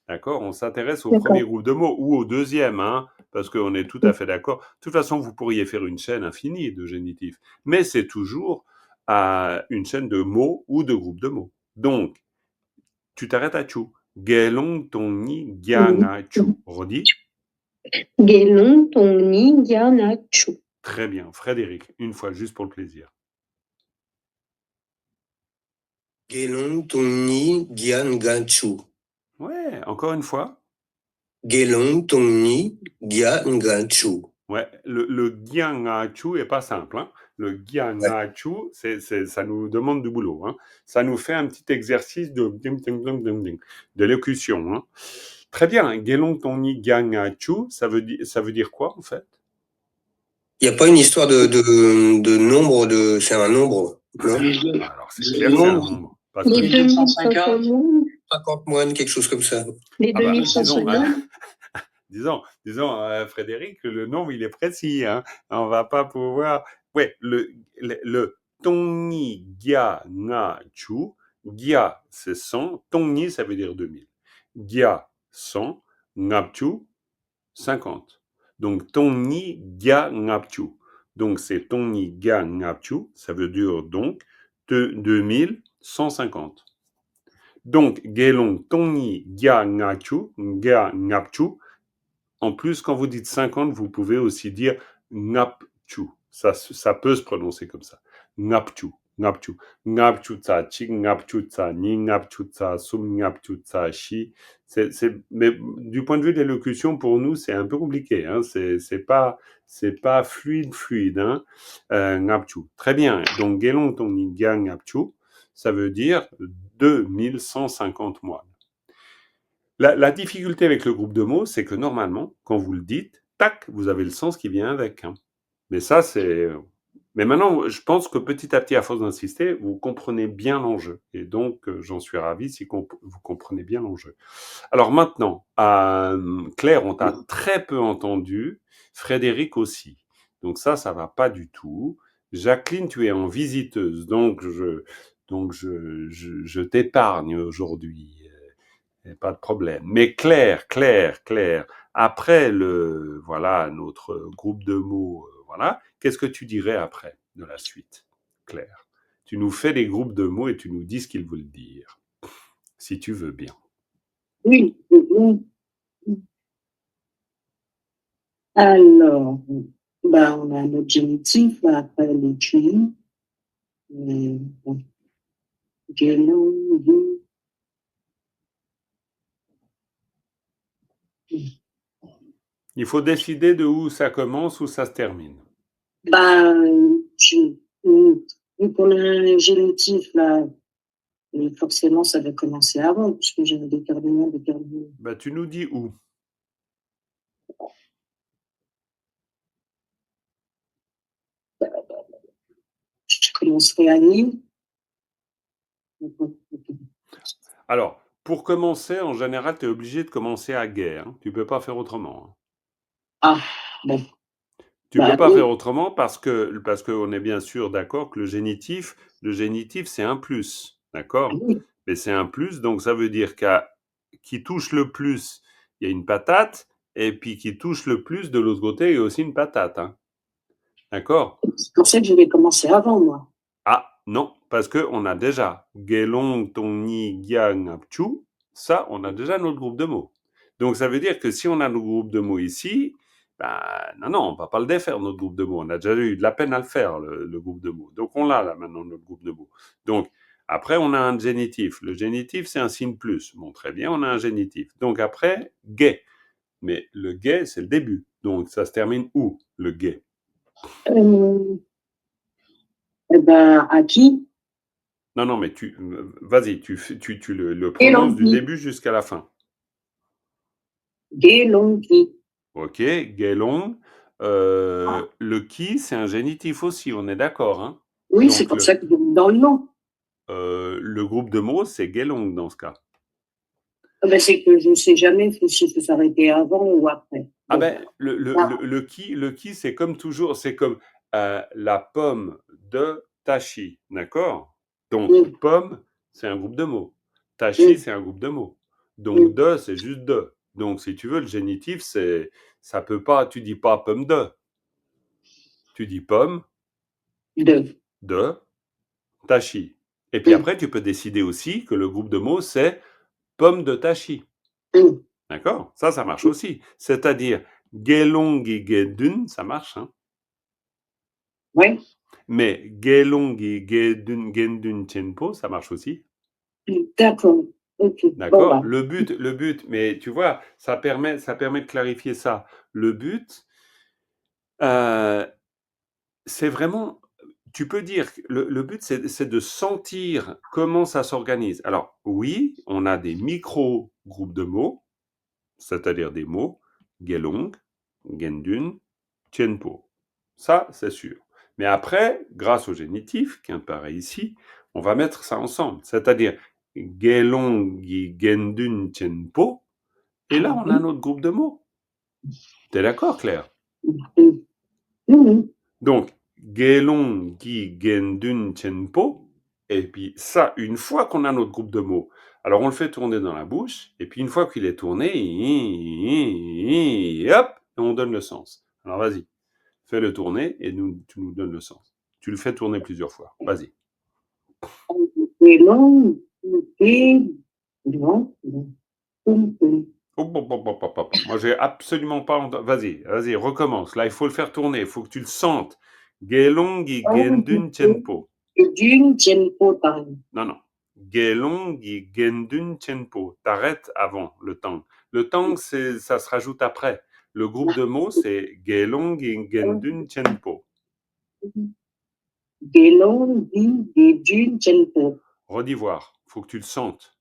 D'accord? On s'intéresse au premier groupe de mots ou au deuxième, hein, parce qu'on est tout à fait d'accord. De toute façon, vous pourriez faire une chaîne infinie de génitifs, mais c'est toujours une chaîne de mots ou de groupes de mots. Donc, tu t'arrêtes à chou. Gelong tongni gyanachu. Redis. Gelong tongni gyanachu. Très bien. Frédéric, une fois, juste pour le plaisir. Gelong tongni gyangachu. Ouais, encore une fois. Gelong tongni gyangachu. Ouais, le gyanachu est pas simple. Hein. Le gyanachu, ça nous demande du boulot. Hein. Ça nous fait un petit exercice d'élocution. Hein. Très bien. Gelong tongni gyanachu, ça veut dire quoi en fait? Il n'y a pas une histoire de nombre, c'est un nombre, non? Alors c'est clair que c'est un nombre. Parce Les que 2500 moines, 50 moines, quelque chose comme ça. les Ah bah, 2500 moines. disons, Frédéric, le nombre, il est précis. Hein. On va pas pouvoir... Ouais, le tongni gya nga chu. Gya, c'est 100. Tongni, ça veut dire 2000. Gya, 100. Ngapchu, 50. Donc, tongni gya ngapchu. Donc, c'est tongni gya ngapchu. Ça veut dire donc 2150. Donc, gelong tongni gya ngapchu. En plus, quand vous dites 50, vous pouvez aussi dire ngapchu. Ça peut se prononcer comme ça. Ngapchu, ngapchu. Ngapchu tsa chi, ngapchu tsa ni, ngapchu tsa sum, ngapchu tsa shi. Mais du point de vue de l'élocution, pour nous, c'est un peu compliqué. Hein. C'est pas fluide. Hein. Ngapchu. Très bien. Donc, gelong tongni gya ngapchu, ça veut dire 2150 mois. La difficulté avec le groupe de mots, c'est que normalement, quand vous le dites, tac, vous avez le sens qui vient avec. Hein. Mais ça, c'est... Mais maintenant, je pense que petit à petit, à force d'insister, vous comprenez bien l'enjeu. Et donc, j'en suis ravi si vous comprenez bien l'enjeu. Alors maintenant, Claire, on t'a très peu entendu. Frédéric aussi. Donc ça va pas du tout. Jacqueline, tu es en visiteuse. Donc, je t'épargne aujourd'hui. Pas de problème. Mais Claire, après notre groupe de mots, qu'est-ce que tu dirais après de la suite, Claire? Tu nous fais des groupes de mots et tu nous dis ce qu'ils veulent dire, si tu veux bien. Oui. Alors, on a notre génitif, après les tuiles. Il faut décider de où ça commence, où ça se termine. Vu qu'on a un génitif, là, forcément, ça va commencer avant, puisque j'ai un déterminant. Tu nous dis où. Je commencerai à Nîmes. Alors, pour commencer, en général, tu es obligé de commencer à guerre. Hein. Tu ne peux pas faire autrement. Ah, bon. Tu ne peux pas faire autrement parce qu'on est bien sûr d'accord que le génitif, c'est un plus. D'accord? Oui. Mais c'est un plus, donc ça veut dire qui touche le plus, il y a une patate, et puis qui touche le plus de l'autre côté, il y a aussi une patate. Hein. D'accord? C'est pour ça que je vais commencer avant, moi. Ah, non, parce qu'on a déjà Gelong, Tongni, Gya, Ngapchu, ça, on a déjà notre groupe de mots. Donc ça veut dire que si on a notre groupe de mots ici, non, on va pas le défaire, notre groupe de mots. On a déjà eu de la peine à le faire, le groupe de mots. Donc on l'a là maintenant, notre groupe de mots. Donc après, on a un génitif. Le génitif, c'est un signe plus. Bon, très bien, on a un génitif. Donc après, gay. Mais le gay, c'est le début. Donc ça se termine où, le gay? À qui? Non, mais vas-y, tu le prononces du début jusqu'à la fin. Gelongi. Ok, Gelong. Le qui, c'est un génitif aussi, on est d'accord. Hein? Oui, c'est pour ça que dans le nom. Le groupe de mots, c'est Gelong dans ce cas. C'est que je ne sais jamais si ça s'arrêter avant ou après. Le qui, c'est comme toujours, c'est comme la pomme de Tachi, d'accord? Donc, pomme, c'est un groupe de mots. Tachi, c'est un groupe de mots. Donc, de, c'est juste de. Donc, si tu veux, le génitif, ça peut pas, tu dis pas pomme de. Tu dis pomme de Tachi. Et puis après, tu peux décider aussi que le groupe de mots, c'est pomme de tachi. Mm. D'accord? Ça marche aussi. C'est-à-dire, gelongi gedun, ça marche, hein? Ouais. Mais gelongi gendun chenpo, ça marche aussi. D'accord. Ok. Bon, D'accord? bah. Le but, mais tu vois, ça permet de clarifier ça. Le but, c'est vraiment, tu peux dire, le but, c'est de sentir comment ça s'organise. Alors, oui, on a des micro-groupes de mots, c'est-à-dire des mots, gelong, gendun, tienpo. Ça, c'est sûr. Mais après, grâce au génitif, qui apparaît ici, on va mettre ça ensemble. C'est-à-dire, gelongi, gendun, tienpo. Et là, on a notre groupe de mots. T'es d'accord, Claire? Donc, gelongi, gendun, tienpo. Et puis ça, une fois qu'on a notre groupe de mots, alors on le fait tourner dans la bouche, et puis une fois qu'il est tourné, hop, et on donne le sens. Alors vas-y, fais-le tourner et tu nous donnes le sens. Tu le fais tourner plusieurs fois. Vas-y. Gelong, Hop, hop, hop, hop, hop, hop. Moi, j'ai absolument pas entendu. Vas-y, recommence. Là, il faut le faire tourner, il faut que tu le sentes. Gelongi, gendun, tienpo. Gendun, tienpo, pareil. Non. Gelongi, gendun, tienpo. T'arrêtes avant le tang. Le tang, ça se rajoute après. Le groupe de mots, c'est gelongi, gendun, tienpo. Gelongi, gendun, tienpo. Redis voir. Faut que tu le sentes.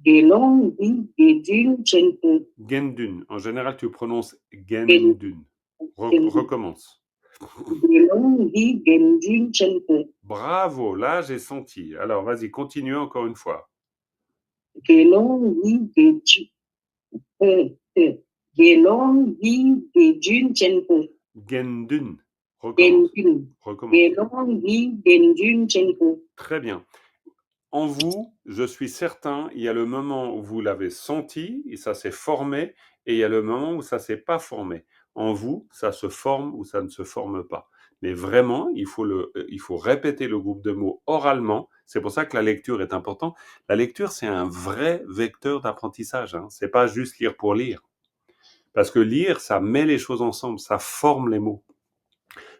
Gelongi, gendun, tienpo. Gendun. En général, tu prononces gendun. Recommence. Gelongi, gendun, tienpo. Bravo, là, j'ai senti. Alors, vas-y, continue encore une fois. Gelongi, gelongi, gendun, tienpo. Gendun. Recommence. Gelongi, gendun, tienpo. Très bien. En vous, je suis certain, il y a le moment où vous l'avez senti et ça s'est formé, et il y a le moment où ça s'est pas formé. En vous, ça se forme ou ça ne se forme pas. Mais vraiment, il faut répéter le groupe de mots oralement. C'est pour ça que la lecture est importante. La lecture, c'est un vrai vecteur d'apprentissage, hein. C'est pas juste lire pour lire. Parce que lire, ça met les choses ensemble, ça forme les mots.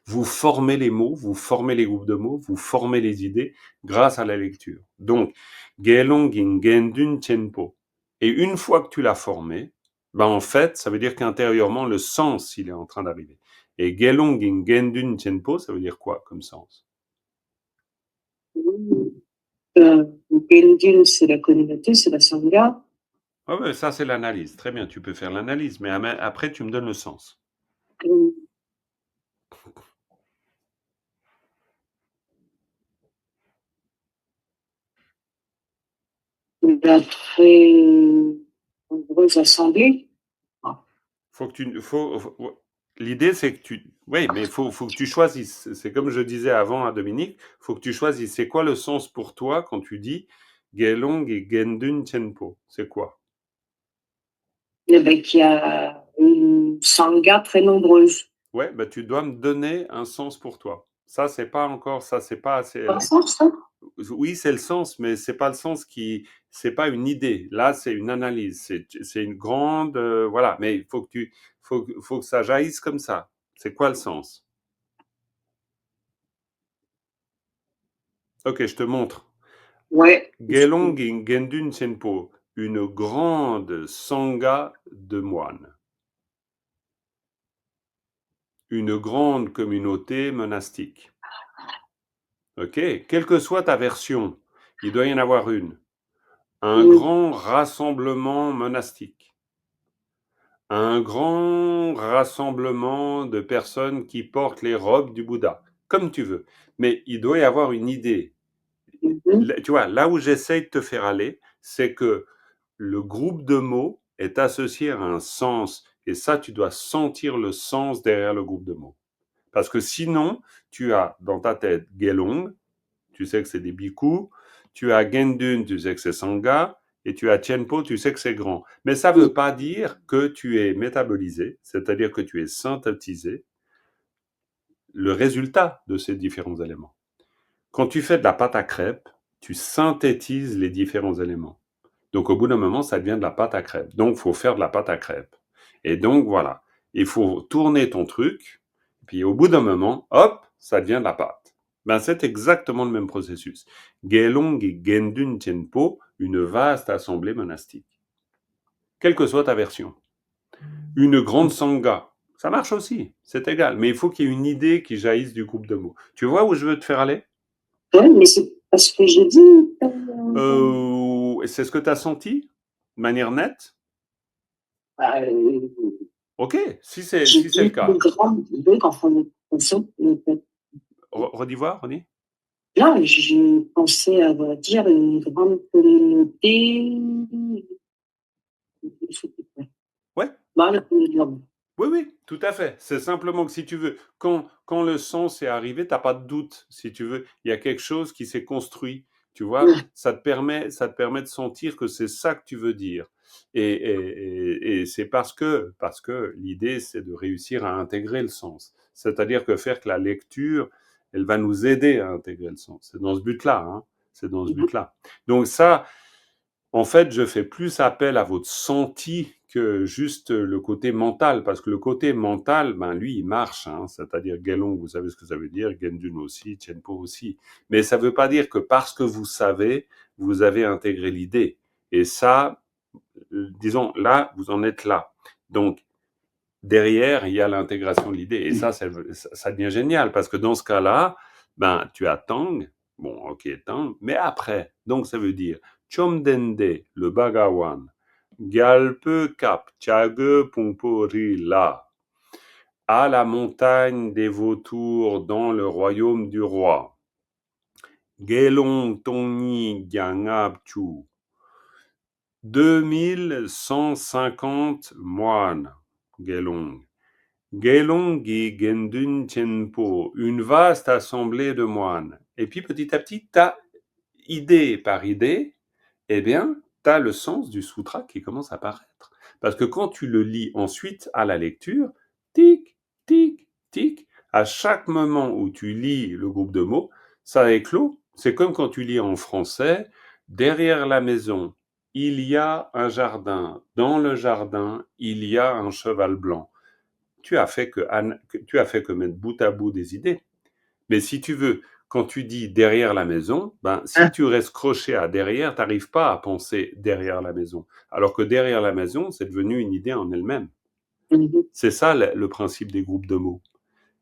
Vous formez les mots, vous formez les groupes de mots, vous formez les idées grâce à la lecture. Donc, gelongin gendun chenpo. Et une fois que tu l'as formé, ben en fait, ça veut dire qu'intérieurement, le sens, il est en train d'arriver. Et gelongin gendun chenpo, ça veut dire quoi comme sens? Gendun, c'est la communauté, c'est la sangha. Ah ouais, ça c'est l'analyse. Très bien, tu peux faire l'analyse, mais après tu me donnes le sens. La très nombreuse assemblée. L'idée, c'est que oui, mais faut que tu choisisses. C'est comme je disais avant à Dominique, faut que tu choisisses. C'est quoi le sens pour toi quand tu dis Gelong et Gendun Chenpo? C'est quoi? Eh ben, qu'il y a une sangha très nombreuse. Ouais, bah tu dois me donner un sens pour toi. Ça, c'est pas encore, ça, c'est pas assez. Pas le sens, ça? Oui, c'est le sens, mais c'est pas le sens c'est pas une idée. Là, c'est une analyse. C'est une grande, voilà. Mais il faut que ça jaillisse comme ça. C'est quoi le sens? Ok, je te montre. Ouais. Gelongin Gendun Chenpo, une grande sangha de moines. Une grande communauté monastique. Ok, quelle que soit ta version, il doit y en avoir une. Un grand rassemblement monastique. Un grand rassemblement de personnes qui portent les robes du Bouddha. Comme tu veux. Mais il doit y avoir une idée. Tu vois, là où j'essaye de te faire aller, c'est que le groupe de mots est associé à un sens. Et ça, tu dois sentir le sens derrière le groupe de mots. Parce que sinon, tu as dans ta tête Gelong, tu sais que c'est des bhikkhus, tu as Gendun, tu sais que c'est Sangha, et tu as Tienpo, tu sais que c'est grand. Mais ça ne veut pas dire que tu es métabolisé, c'est-à-dire que tu es synthétisé le résultat de ces différents éléments. Quand tu fais de la pâte à crêpes, tu synthétises les différents éléments. Donc, au bout d'un moment, ça devient de la pâte à crêpes. Donc, il faut faire de la pâte à crêpes. Et donc, voilà. Il faut tourner ton truc. Puis, au bout d'un moment, hop, ça devient de la pâte. Ben, c'est exactement le même processus. Gelong et Gendun Tienpo, une vaste assemblée monastique. Quelle que soit ta version. Une grande sangha, ça marche aussi, c'est égal. Mais il faut qu'il y ait une idée qui jaillisse du groupe de mots. Tu vois où je veux te faire aller? Oui, mais c'est parce que j'ai dit. C'est ce que tu as senti de manière nette? Ok, si c'est le cas. Redis-moi, redis. Là, j'ai pensé à dire une grande communauté. Ouais. Voilà. Oui, tout à fait. C'est simplement que si tu veux, quand le sens est arrivé, tu n'as pas de doute. Si tu veux, il y a quelque chose qui s'est construit. Tu vois, ça te permet de sentir que c'est ça que tu veux dire. Et c'est parce que l'idée, c'est de réussir à intégrer le sens. C'est-à-dire que faire que la lecture, elle va nous aider à intégrer le sens. C'est dans ce but-là, hein. C'est dans ce but-là. Donc ça, en fait, je fais plus appel à votre senti que juste le côté mental, parce que le côté mental, ben lui, il marche, hein. C'est-à-dire Gelong, vous savez ce que ça veut dire, Gendun aussi, Tienpo aussi. Mais ça ne veut pas dire que parce que vous savez, vous avez intégré l'idée. Et ça, disons, là, vous en êtes là. Donc, derrière, il y a l'intégration de l'idée. Et ça devient génial, parce que dans ce cas-là, ben, tu as Tang, bon, ok, Tang, mais après, donc ça veut dire Chomdende, le Bhagawan, Gyalpe Kap, Chage Pongpori La, à la montagne des vautours dans le royaume du roi. Gelong Tongni Gyangab Chu, 2150 moines, Gelong. Gelongi Gendun Tienpo, une vaste assemblée de moines. Et puis petit à petit, t'as idée par idée, eh bien, t'as le sens du sutra qui commence à apparaître. Parce que quand tu le lis ensuite à la lecture, tic, tic, tic, à chaque moment où tu lis le groupe de mots, ça éclot. C'est comme quand tu lis en français, derrière la maison, il y a un jardin. Dans le jardin, il y a un cheval blanc. Tu as fait que mettre bout à bout des idées. Mais si tu veux, quand tu dis derrière la maison, ben, si tu restes croché à derrière, tu n'arrives pas à penser derrière la maison. Alors que derrière la maison, c'est devenu une idée en elle-même. C'est ça le principe des groupes de mots.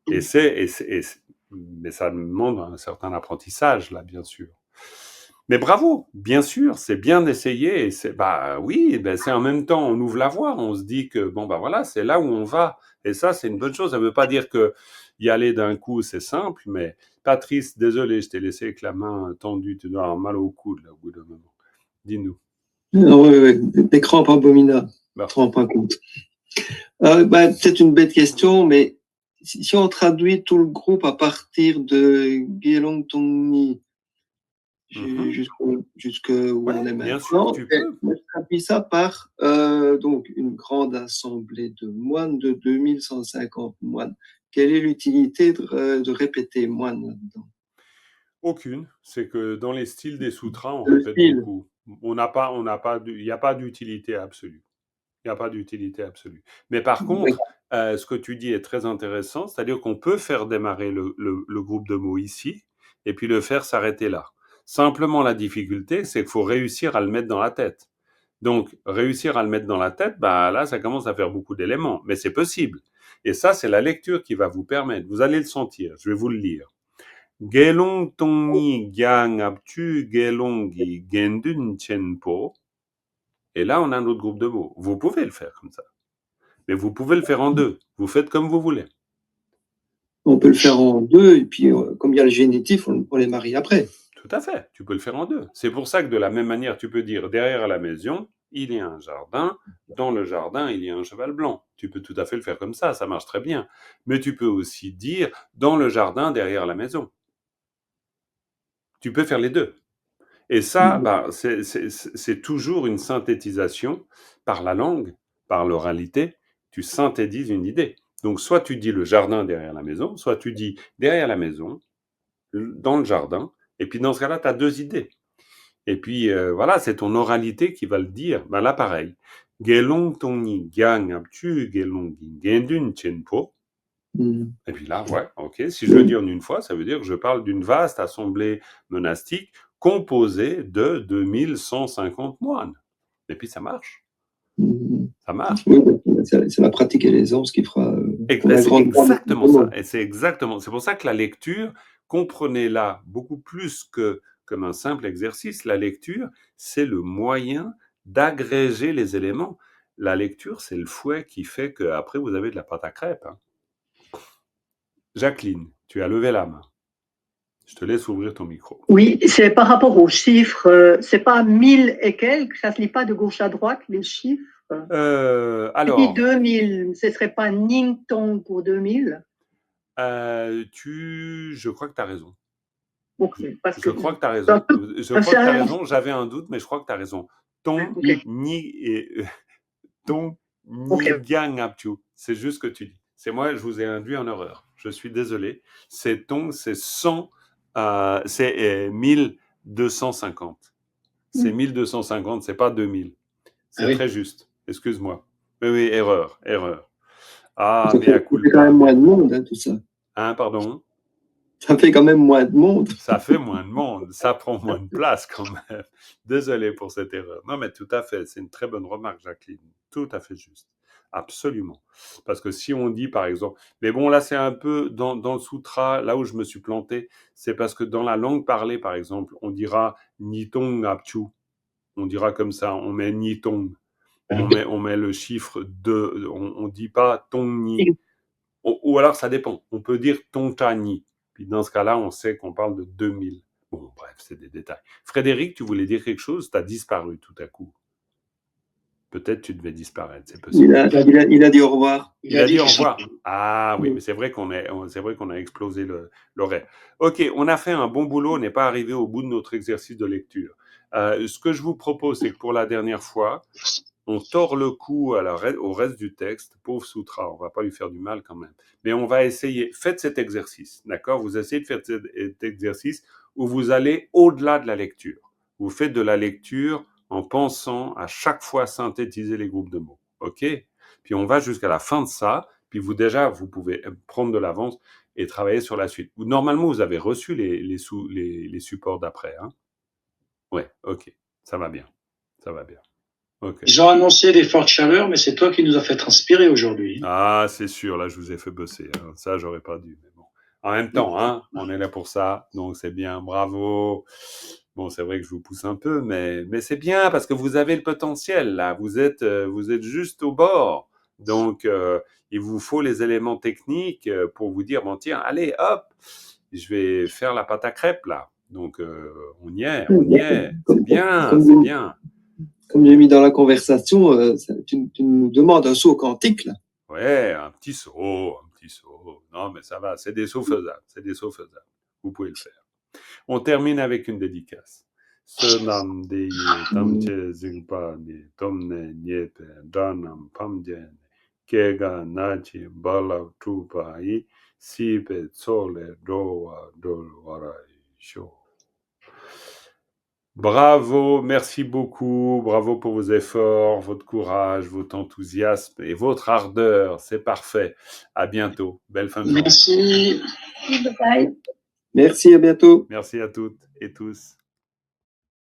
Mais ça demande un certain apprentissage, là, bien sûr. Mais bravo, bien sûr, c'est bien d'essayer. Et c'est en même temps, on ouvre la voie, on se dit que voilà, c'est là où on va. Et ça, c'est une bonne chose. Ça ne veut pas dire que y aller d'un coup, c'est simple, mais Patrice, désolé, je t'ai laissé avec la main tendue, tu dois avoir mal au coude là, au bout d'un moment. Dis-nous. Oui, des crampes abominables. Je ne te rends pas compte. Peut-être une bête question, mais si on traduit tout le groupe à partir de Gelong Tongni jusque où on est maintenant, bien sûr, tu peux. On traduit ça par donc une grande assemblée de moines de 2150 moines. Quelle est l'utilité de répéter moine là-dedans? Aucune. C'est que dans les styles des sutras, on répète beaucoup. Il n'y a pas d'utilité absolue. Il n'y a pas d'utilité absolue. Mais par contre, ce que tu dis est très intéressant, c'est-à-dire qu'on peut faire démarrer le groupe de mots ici et puis le faire s'arrêter là. Simplement, la difficulté, c'est qu'il faut réussir à le mettre dans la tête. Donc, réussir à le mettre dans la tête, là, ça commence à faire beaucoup d'éléments, mais c'est possible. Et ça, c'est la lecture qui va vous permettre. Vous allez le sentir. Je vais vous le lire. Gelong Tongni Gyang Abtu Gelongi Gendun Chenpo. Et là, on a un autre groupe de mots. Vous pouvez le faire comme ça. Mais vous pouvez le faire en deux. Vous faites comme vous voulez. On peut le faire en deux, et puis comme il y a le génitif, on les marie après. Tout à fait. Tu peux le faire en deux. C'est pour ça que de la même manière, tu peux dire derrière la maison, il y a un jardin. Dans le jardin, il y a un cheval blanc. Tu peux tout à fait le faire comme ça marche très bien. Mais tu peux aussi dire dans le jardin, derrière la maison. Tu peux faire les deux. Et ça, c'est toujours une synthétisation par la langue, par l'oralité. Tu synthétises une idée. Donc, soit tu dis le jardin derrière la maison, soit tu dis derrière la maison, dans le jardin. Et puis, dans ce cas-là, tu as deux idées. Et puis, voilà, c'est ton oralité qui va le dire. Ben là, pareil. Gelong tongni gyang aptu gelong gendun chenpo. Et puis là, ouais, ok. Si je le dis en une fois, ça veut dire que je parle d'une vaste assemblée monastique composée de 2150 moines. Et puis ça marche. Ça marche. Oui, c'est la pratique et l'aisance qui fera C'est exactement ça. Et c'est exactement. C'est pour ça que la lecture, comprenez-la beaucoup plus que comme un simple exercice. La lecture, c'est le moyen d'agréger les éléments. La lecture, c'est le fouet qui fait qu'après, vous avez de la pâte à crêpes. Hein. Jacqueline, tu as levé la main. Je te laisse ouvrir ton micro. Oui, c'est par rapport aux chiffres. C'est pas 1000 et quelques, ça se lit pas de gauche à droite, les chiffres. Alors. 2000, ce serait pas Ningtong pour 2000? Je crois que tu as raison. Okay, parce je crois que tu as raison. Je crois que tu as raison. J'avais un doute, mais je crois que tu as raison. Gang Aptu. C'est juste ce que tu dis. C'est moi, je vous ai induit en erreur. Je suis désolé. C'est 100, c'est 1250. C'est 1250, c'est pas 2000. C'est très juste. Excuse-moi. Oui, erreur. Ah, mais à coup. Ça fait quand même moins de monde, hein, tout ça. Hein, pardon? Ça fait quand même moins de monde. Ça fait moins de monde. Ça prend moins de place quand même. Désolé pour cette erreur. Non, mais tout à fait. C'est une très bonne remarque, Jacqueline. Tout à fait juste. Absolument. Parce que si on dit, par exemple... Mais bon, là, c'est un peu dans le sutra, là où je me suis planté, c'est parce que dans la langue parlée, par exemple, on dira Nitong Apchu. On dira comme ça, on met Nitong. On met le chiffre 2. On dit pas Tong Ni. Ou alors, ça dépend. On peut dire Tongtani. Puis dans ce cas-là, on sait qu'on parle de 2000. Bon, bref, c'est des détails. Frédéric, tu voulais dire quelque chose? Tu as disparu tout à coup. Peut-être tu devais disparaître, c'est possible. Il a dit au revoir. Il a dit au revoir. Ah oui, mais c'est vrai qu'on a explosé l'horaire. Ok, on a fait un bon boulot, on n'est pas arrivé au bout de notre exercice de lecture. Ce que je vous propose, c'est que pour la dernière fois, on tord le cou au reste du texte. Pauvre Sutra, on va pas lui faire du mal quand même. Mais on va essayer. Faites cet exercice, d'accord? Vous essayez de faire cet exercice où vous allez au-delà de la lecture. Vous faites de la lecture en pensant à chaque fois synthétiser les groupes de mots, ok? Puis on va jusqu'à la fin de ça. Puis vous pouvez prendre de l'avance et travailler sur la suite. Normalement, vous avez reçu les supports d'après, hein? Ouais, ok, ça va bien. Okay. Ils ont annoncé des fortes chaleurs, mais c'est toi qui nous as fait transpirer aujourd'hui. Ah, c'est sûr, là, je vous ai fait bosser. Hein. Ça, j'aurais pas dû. Mais bon. En même temps, hein, on est là pour ça, donc c'est bien, bravo. Bon, c'est vrai que je vous pousse un peu, mais c'est bien parce que vous avez le potentiel, là. Vous êtes juste au bord. Donc, il vous faut les éléments techniques pour vous dire, bon, tiens, allez, hop, je vais faire la pâte à crêpes, là. Donc, on y est. C'est bien. Comme j'ai mis dans la conversation, tu nous demandes un saut quantique, là. Ouais, un petit saut. Non, mais ça va, c'est des sauts faisables. Vous pouvez le faire. On termine avec une dédicace. Sonam de tamche zingpa ni tomne nyepe danam pamjen kega nachi bala tupa i sipe tsole doa dol warai sho. Bravo, merci beaucoup, bravo pour vos efforts, votre courage, votre enthousiasme et votre ardeur, c'est parfait. À bientôt, belle fin de journée. Merci. Bye. Merci, à bientôt. Merci à toutes et tous.